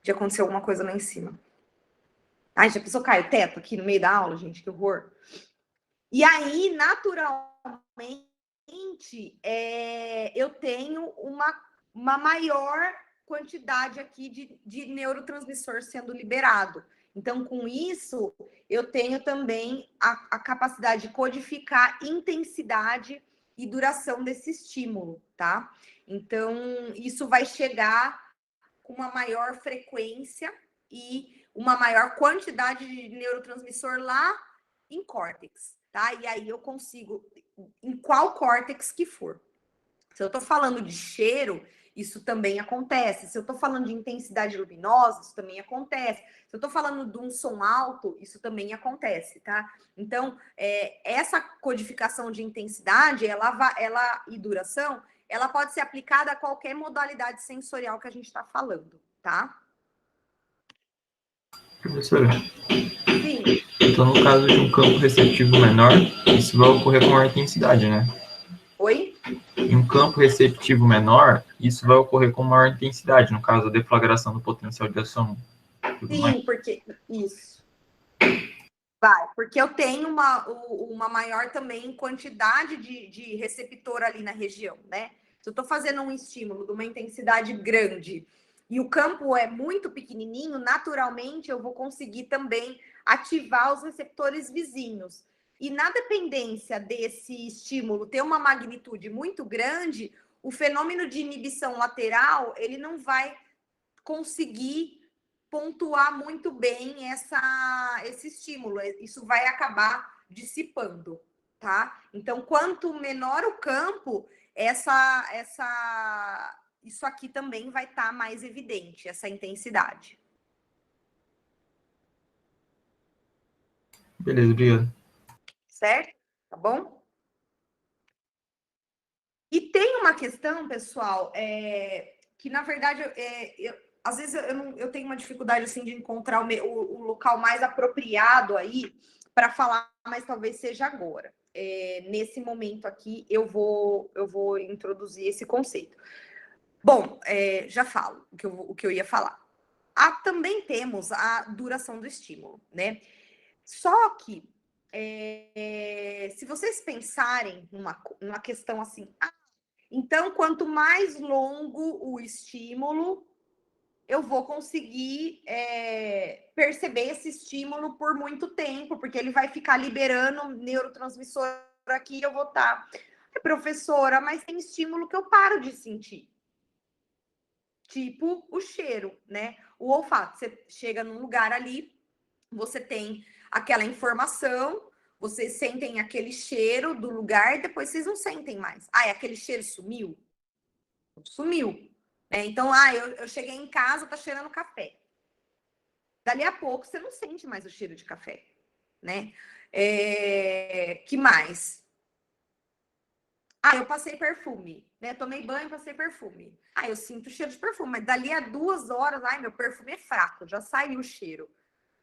de acontecer alguma coisa lá em cima. Ai, já pensou cair o teto aqui no meio da aula, gente? Que horror. E aí, naturalmente, eu tenho uma maior quantidade aqui de neurotransmissor sendo liberado. Então, com isso, eu tenho também a capacidade de codificar intensidade e duração desse estímulo, tá? Então, isso vai chegar com uma maior frequência e uma maior quantidade de neurotransmissor lá em córtex, tá? E aí eu consigo, em qual córtex que for. Se eu tô falando de cheiro, isso também acontece. Se eu tô falando de intensidade luminosa, isso também acontece. Se eu tô falando de um som alto, isso também acontece, tá? Então, essa codificação de intensidade, ela e duração, ela pode ser aplicada a qualquer modalidade sensorial que a gente está falando, tá? Professora, Sim. então no caso de um campo receptivo menor, isso vai ocorrer com maior intensidade, né? Oi? Em um campo receptivo menor, isso vai ocorrer com maior intensidade, no caso, a deflagração do potencial de ação. Sim, porque... Isso. Vai, porque eu tenho uma maior também quantidade de receptor ali na região, né? Se eu estou fazendo um estímulo de uma intensidade grande e o campo é muito pequenininho, naturalmente eu vou conseguir também ativar os receptores vizinhos. E na dependência desse estímulo ter uma magnitude muito grande, o fenômeno de inibição lateral, ele não vai conseguir pontuar muito bem esse estímulo. Isso vai acabar dissipando, tá? Então, quanto menor o campo, isso aqui também vai estar mais evidente, essa intensidade. Beleza, obrigado. Certo? Tá bom? E tem uma questão, pessoal, que na verdade às vezes eu tenho uma dificuldade assim de encontrar o local mais apropriado aí para falar, mas talvez seja agora. Nesse momento aqui eu vou introduzir esse conceito. Bom, já falo o que eu ia falar. Também temos a duração do estímulo, né? Só que se vocês pensarem numa questão assim, então, quanto mais longo o estímulo, eu vou conseguir perceber esse estímulo por muito tempo, porque ele vai ficar liberando neurotransmissor aqui e eu vou estar. Professora, mas tem estímulo que eu paro de sentir. Tipo o cheiro, né? O olfato. Você chega num lugar ali, você tem aquela informação, vocês sentem aquele cheiro do lugar, depois vocês não sentem mais. Aquele cheiro sumiu? Sumiu. Né? Então, eu cheguei em casa, tá cheirando café. Dali a pouco, você não sente mais o cheiro de café. Né? Que mais? Eu passei perfume. Né? Tomei banho, passei perfume. Eu sinto o cheiro de perfume, mas dali a 2 horas, meu perfume é fraco, já saiu o cheiro.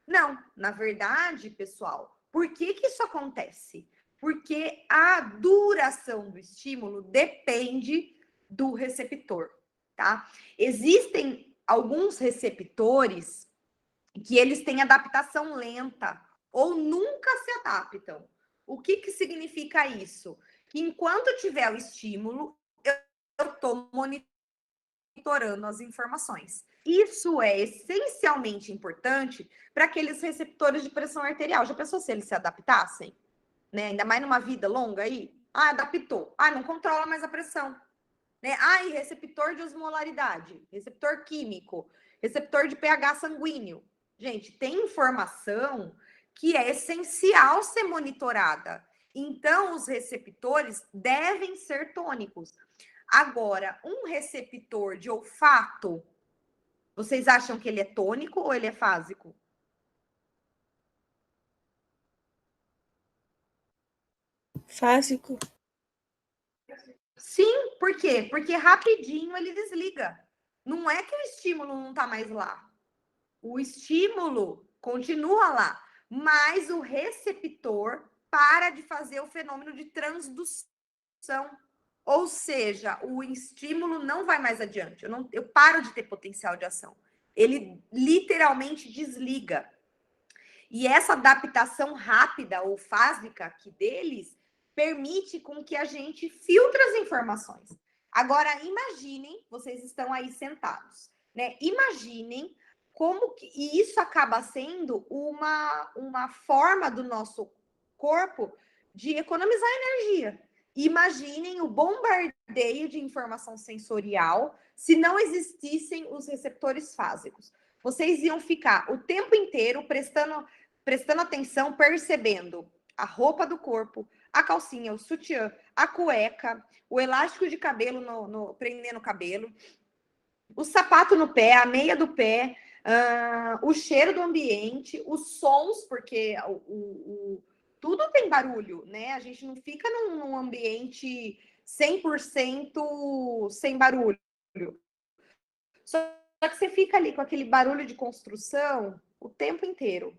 Não, na verdade, pessoal, por que isso acontece? Porque a duração do estímulo depende do receptor, tá? Existem alguns receptores que eles têm adaptação lenta ou nunca se adaptam. O que significa isso? Que enquanto tiver o estímulo, eu estou monitorando as informações. Isso é essencialmente importante para aqueles receptores de pressão arterial. Já pensou se eles se adaptassem? Né? Ainda mais numa vida longa aí? Adaptou. Não controla mais a pressão. Né? E receptor de osmolaridade, receptor químico, receptor de pH sanguíneo. Gente, tem informação que é essencial ser monitorada. Então, os receptores devem ser tônicos. Agora, um receptor de olfato, vocês acham que ele é tônico ou ele é fásico? Fásico. Sim, por quê? Porque rapidinho ele desliga. Não é que o estímulo não está mais lá. O estímulo continua lá, mas o receptor para de fazer o fenômeno de transdução. Ou seja, o estímulo não vai mais adiante. Eu paro de ter potencial de ação. Ele literalmente desliga. E essa adaptação rápida ou fásica aqui deles permite com que a gente filtre as informações. Agora, imaginem, vocês estão aí sentados, né? Imaginem como que... E isso acaba sendo uma forma do nosso corpo de economizar energia. Imaginem o bombardeio de informação sensorial se não existissem os receptores fásicos. Vocês iam ficar o tempo inteiro prestando atenção, percebendo a roupa do corpo, a calcinha, o sutiã, a cueca, o elástico de cabelo prendendo o cabelo, o sapato no pé, a meia do pé, o cheiro do ambiente, os sons, porque tudo tem barulho, né? A gente não fica num ambiente 100% sem barulho. Só que você fica ali com aquele barulho de construção o tempo inteiro.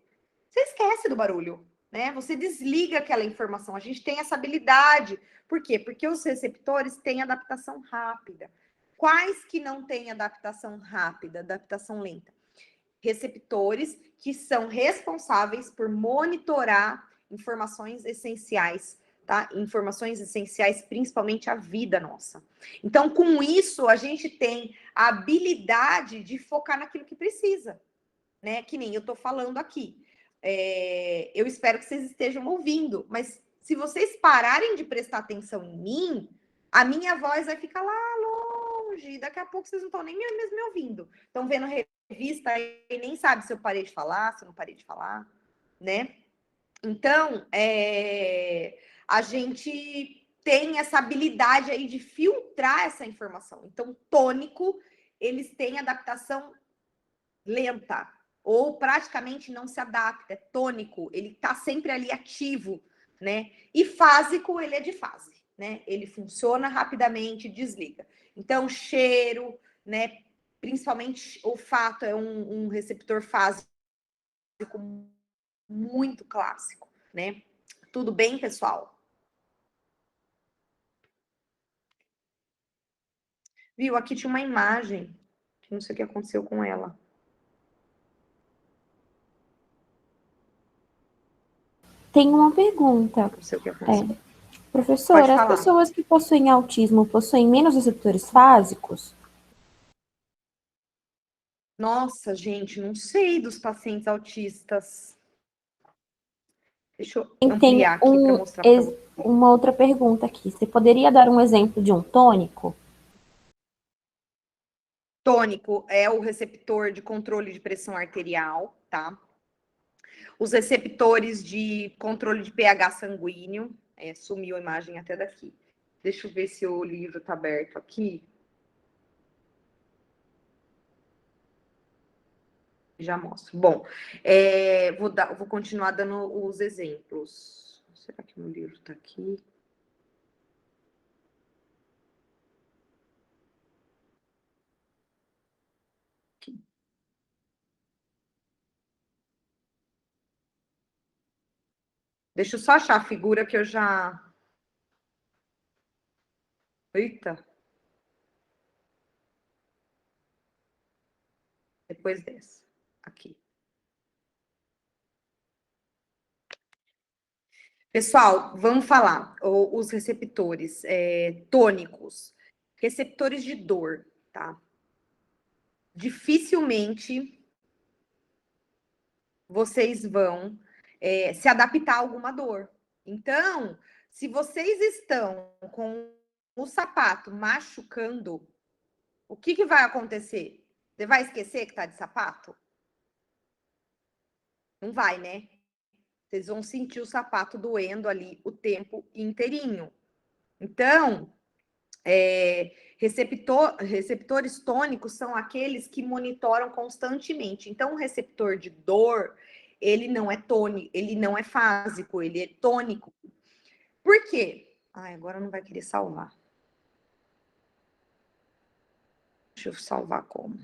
Você esquece do barulho, né? Você desliga aquela informação. A gente tem essa habilidade. Por quê? Porque os receptores têm adaptação rápida. Quais que não têm adaptação rápida, adaptação lenta? receptores que são responsáveis por monitorar informações essenciais, tá? Informações essenciais, principalmente a vida nossa. Então, com isso, a gente tem a habilidade de focar naquilo que precisa, né? Que nem eu tô falando aqui. Eu espero que vocês estejam ouvindo, mas se vocês pararem de prestar atenção em mim, a minha voz vai ficar lá longe, daqui a pouco vocês não estão nem mesmo me ouvindo. Estão vendo revista e nem sabe se eu parei de falar, se eu não parei de falar, né? Então, a gente tem essa habilidade aí de filtrar essa informação. Então, tônico, eles têm adaptação lenta, ou praticamente não se adapta, é tônico, ele está sempre ali ativo, né? E fásico, ele é de fase, né? Ele funciona rapidamente, desliga. Então, cheiro, né? Principalmente olfato é um receptor fásico muito clássico, né? Tudo bem, pessoal? Viu? Aqui tinha uma imagem, que não sei o que aconteceu com ela. Tem uma pergunta. Não sei o que aconteceu. Professora, as falar. pessoas que possuem autismo possuem menos receptores fásicos? Nossa, gente, não sei dos pacientes autistas. Deixa eu Tem ampliar aqui para mostrar para vocês. uma outra pergunta aqui. Você poderia dar um exemplo de um tônico? Tônico é o receptor de controle de pressão arterial, tá? Os receptores de controle de pH sanguíneo. Sumiu a imagem até daqui. Deixa eu ver se o livro está aberto aqui. Já mostro. Bom, vou continuar dando os exemplos. Será que o meu livro está aqui? Deixa eu só achar a figura que eu já... Eita! Depois dessa. Aqui. Pessoal, vamos falar. Os receptores tônicos. Receptores de dor, tá? Dificilmente vocês vão se adaptar a alguma dor. Então, se vocês estão com o sapato machucando, o que vai acontecer? Você vai esquecer que tá de sapato? Não vai, né? Vocês vão sentir o sapato doendo ali o tempo inteirinho. Então, receptores tônicos são aqueles que monitoram constantemente. Então, o receptor de dor, ele não é tônico, ele não é fásico, ele é tônico. Por quê? Ai, agora não vai querer salvar. Deixa eu salvar como?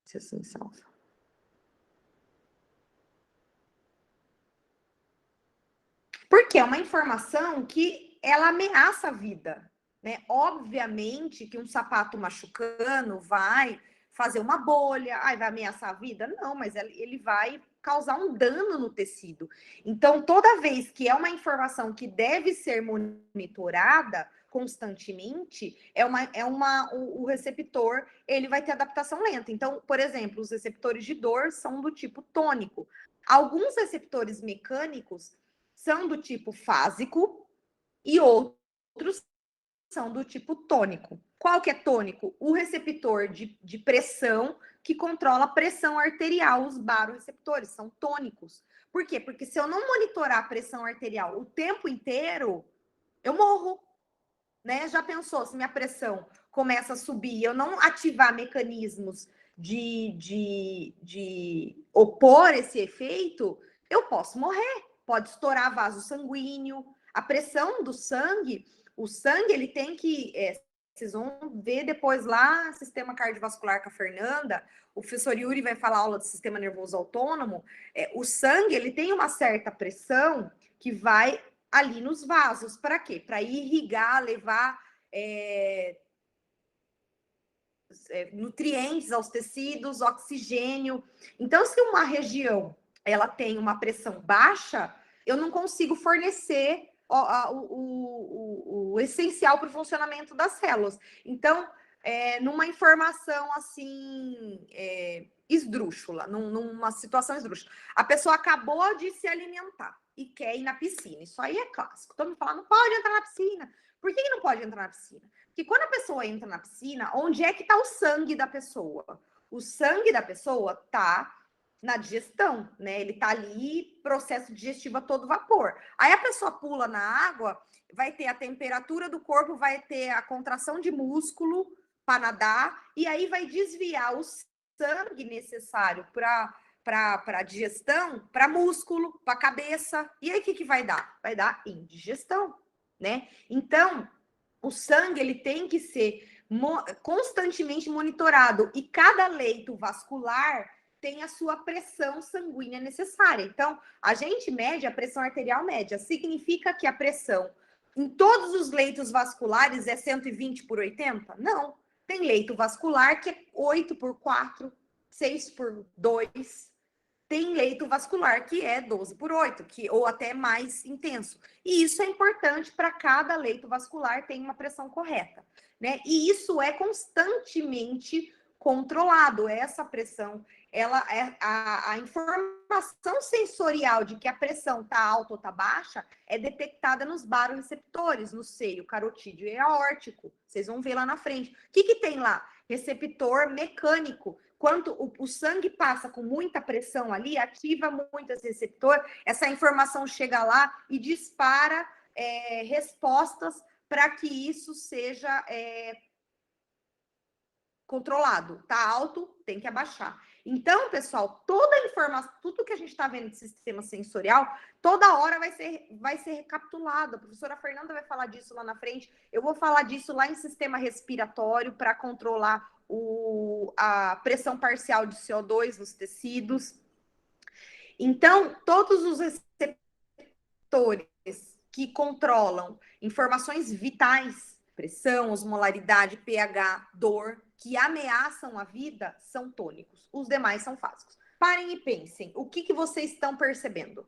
Se assim salva. Porque é uma informação que ela ameaça a vida, né? Obviamente que um sapato machucando vai fazer uma bolha, vai ameaçar a vida? Não, mas ele vai causar um dano no tecido. Então, toda vez que é uma informação que deve ser monitorada constantemente, o receptor, ele vai ter adaptação lenta. Então, por exemplo, os receptores de dor são do tipo tônico. Alguns receptores mecânicos são do tipo fásico e outros são do tipo tônico. Qual que é tônico? O receptor de pressão que controla a pressão arterial. Os baroreceptores são tônicos. Por quê? Porque se eu não monitorar a pressão arterial o tempo inteiro, eu morro. Né? Já pensou se minha pressão começa a subir e eu não ativar mecanismos de opor esse efeito, eu posso morrer. Pode estourar vaso sanguíneo. A pressão do sangue, o sangue, ele tem que... vocês vão ver depois lá, sistema cardiovascular com a Fernanda, o professor Yuri vai falar aula do sistema nervoso autônomo. O sangue, ele tem uma certa pressão que vai ali nos vasos. Para quê? Para irrigar, levar nutrientes aos tecidos, oxigênio. Então, se uma região ela tem uma pressão baixa, eu não consigo fornecer o essencial para o funcionamento das células. Então, numa informação assim, esdrúxula, numa situação esdrúxula, a pessoa acabou de se alimentar e quer ir na piscina. Isso aí é clássico. Todo mundo fala, não pode entrar na piscina. Por que não pode entrar na piscina? Porque quando a pessoa entra na piscina, onde é que está o sangue da pessoa? O sangue da pessoa está na digestão, né? Ele está ali, processo digestivo a todo vapor. Aí a pessoa pula na água, vai ter a temperatura do corpo, vai ter a contração de músculo para nadar, e aí vai desviar o sangue necessário para digestão, para músculo, para cabeça. E aí o que vai dar? Vai dar indigestão, né? Então, o sangue ele tem que ser constantemente monitorado e cada leito vascular tem a sua pressão sanguínea necessária. Então, a gente mede a pressão arterial média. Significa que a pressão em todos os leitos vasculares é 120/80? Não. Tem leito vascular que é 8/4, 6/2. Tem leito vascular que é 12/8, ou até mais intenso. E isso é importante para cada leito vascular ter uma pressão correta, né? E isso é constantemente controlado. Essa pressão, ela é a informação sensorial de que a pressão está alta ou está baixa é detectada nos baroreceptores, no seio carotídeo e aórtico. Vocês vão ver lá na frente. O que tem lá? Receptor mecânico. Quando o sangue passa com muita pressão ali, ativa muito esse receptor, essa informação chega lá e dispara respostas para que isso seja controlado. Tá alto, tem que abaixar. Então, pessoal, toda a informação, tudo que a gente está vendo de sistema sensorial, toda hora vai ser recapitulado. A professora Fernanda vai falar disso lá na frente. Eu vou falar disso lá em sistema respiratório para controlar a pressão parcial de CO2 nos tecidos. Então, todos os receptores que controlam informações vitais, pressão, osmolaridade, pH, dor, que ameaçam a vida, são tônicos. Os demais são fásicos. Parem e pensem, o que vocês estão percebendo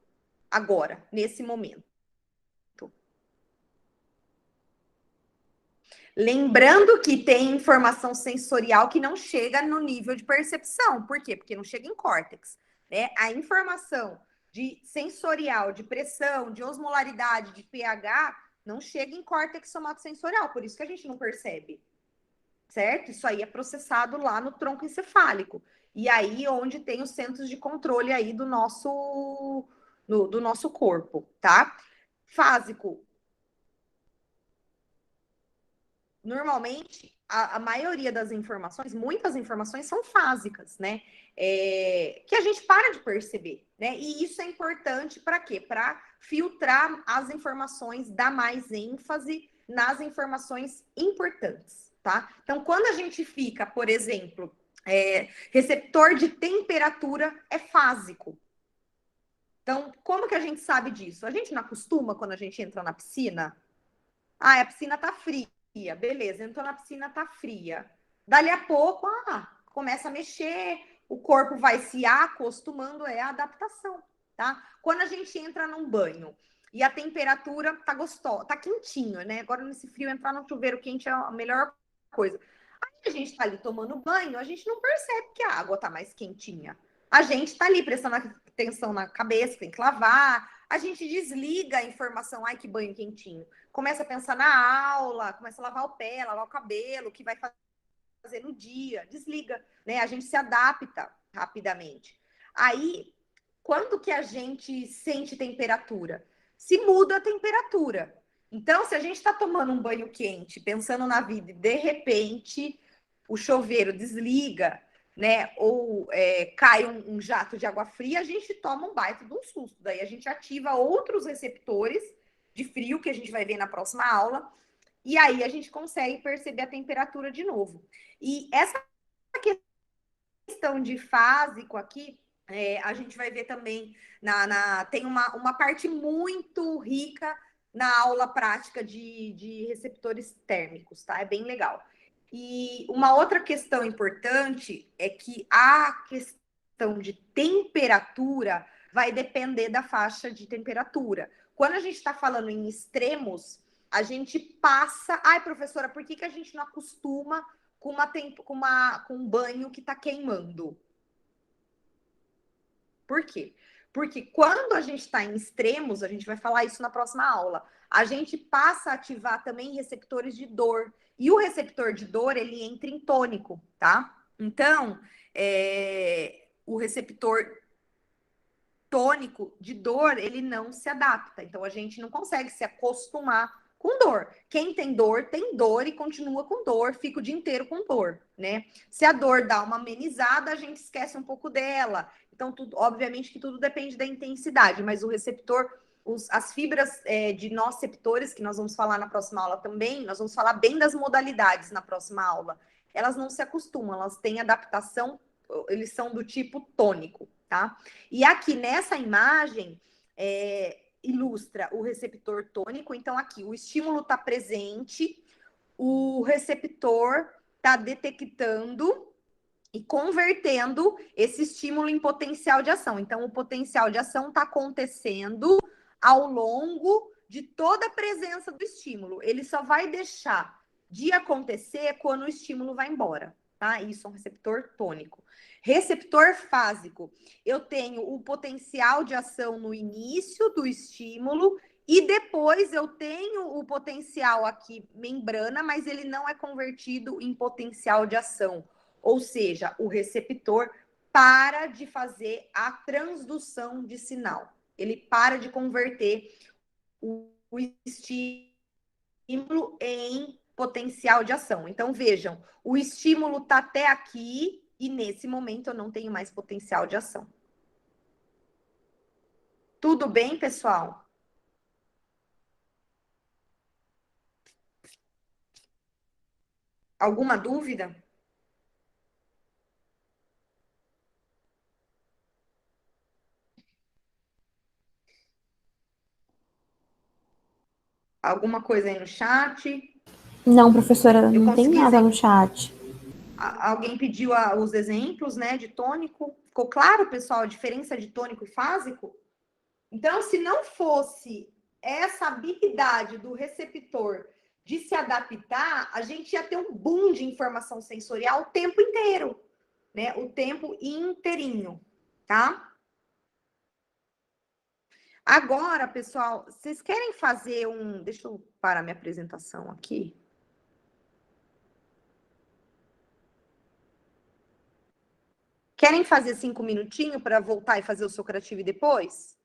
agora, nesse momento? Lembrando que tem informação sensorial que não chega no nível de percepção. Por quê? Porque não chega em córtex, né? A informação sensorial, de pressão, de osmolaridade, de pH, não chega em córtex somatosensorial. Por isso que a gente não percebe, certo? Isso aí é processado lá no tronco encefálico. E aí onde tem os centros de controle aí do nosso corpo, tá? Fásico. Normalmente, a maioria das informações, muitas informações são fásicas, né? Que a gente para de perceber, né? E isso é importante para quê? Para filtrar as informações, dar mais ênfase nas informações importantes, tá? Então, quando a gente fica, por exemplo, receptor de temperatura é fásico. Então, como que a gente sabe disso? A gente não acostuma quando a gente entra na piscina? Ah, a piscina tá fria. Beleza, entrou na piscina, tá fria. Dali a pouco, começa a mexer, o corpo vai se acostumando, é a adaptação, tá? Quando a gente entra num banho e a temperatura tá gostosa, tá quentinho, né? Agora nesse frio, entrar no chuveiro quente é a melhor coisa. Aí a gente tá ali tomando banho, a gente não percebe que a água tá mais quentinha. A gente tá ali prestando atenção na cabeça, tem que lavar. A gente desliga a informação, ai, que banho quentinho. Começa a pensar na aula, começa a lavar o pé, lavar o cabelo, o que vai fazer no dia. Desliga, né? A gente se adapta rapidamente. Aí, quando que a gente sente temperatura? Se muda a temperatura. Então, se a gente está tomando um banho quente, pensando na vida, e de repente o chuveiro desliga, né? Ou cai um jato de água fria, a gente toma um baita de um susto. Daí a gente ativa outros receptores de frio, que a gente vai ver na próxima aula, e aí a gente consegue perceber a temperatura de novo. E essa questão de fásico aqui, a gente vai ver também, tem uma parte muito rica na aula prática de receptores térmicos, tá? É bem legal. E uma outra questão importante é que a questão de temperatura vai depender da faixa de temperatura. Quando a gente está falando em extremos, a gente passa... Ai, professora, por que a gente não acostuma com um banho que está queimando? Por quê? Porque quando a gente está em extremos, a gente vai falar isso na próxima aula, a gente passa a ativar também receptores de dor. E o receptor de dor, ele entra em tônico, tá? Então, o receptor tônico de dor, ele não se adapta. Então, a gente não consegue se acostumar com dor. Quem tem dor e continua com dor, fica o dia inteiro com dor, né? Se a dor dá uma amenizada, a gente esquece um pouco dela. Então, obviamente que tudo depende da intensidade, mas o receptor, as fibras de nociceptores, que nós vamos falar na próxima aula também, nós vamos falar bem das modalidades na próxima aula, elas não se acostumam, elas têm adaptação, eles são do tipo tônico, tá? E aqui nessa imagem, ilustra o receptor tônico. Então, aqui, o estímulo está presente, o receptor está detectando e convertendo esse estímulo em potencial de ação. Então, o potencial de ação está acontecendo ao longo de toda a presença do estímulo. Ele só vai deixar de acontecer quando o estímulo vai embora, tá? Isso é um receptor tônico. Receptor fásico. Eu tenho o potencial de ação no início do estímulo e depois eu tenho o potencial aqui, membrana, mas ele não é convertido em potencial de ação. Ou seja, o receptor para de fazer a transdução de sinal. Ele para de converter o estímulo em potencial de ação. Então, vejam, o estímulo está até aqui e nesse momento eu não tenho mais potencial de ação. Tudo bem, pessoal? Alguma dúvida? Alguma coisa aí no chat? Não, professora, não tem nada no chat. Alguém pediu os exemplos, né, de tônico? Ficou claro, pessoal, a diferença de tônico e fásico? Então, se não fosse essa habilidade do receptor de se adaptar, a gente ia ter um boom de informação sensorial o tempo inteiro, né? O tempo inteirinho, tá? Agora, pessoal, vocês querem fazer um... Deixa eu parar minha apresentação aqui. Querem fazer 5 minutinhos para voltar e fazer o Socrativo depois?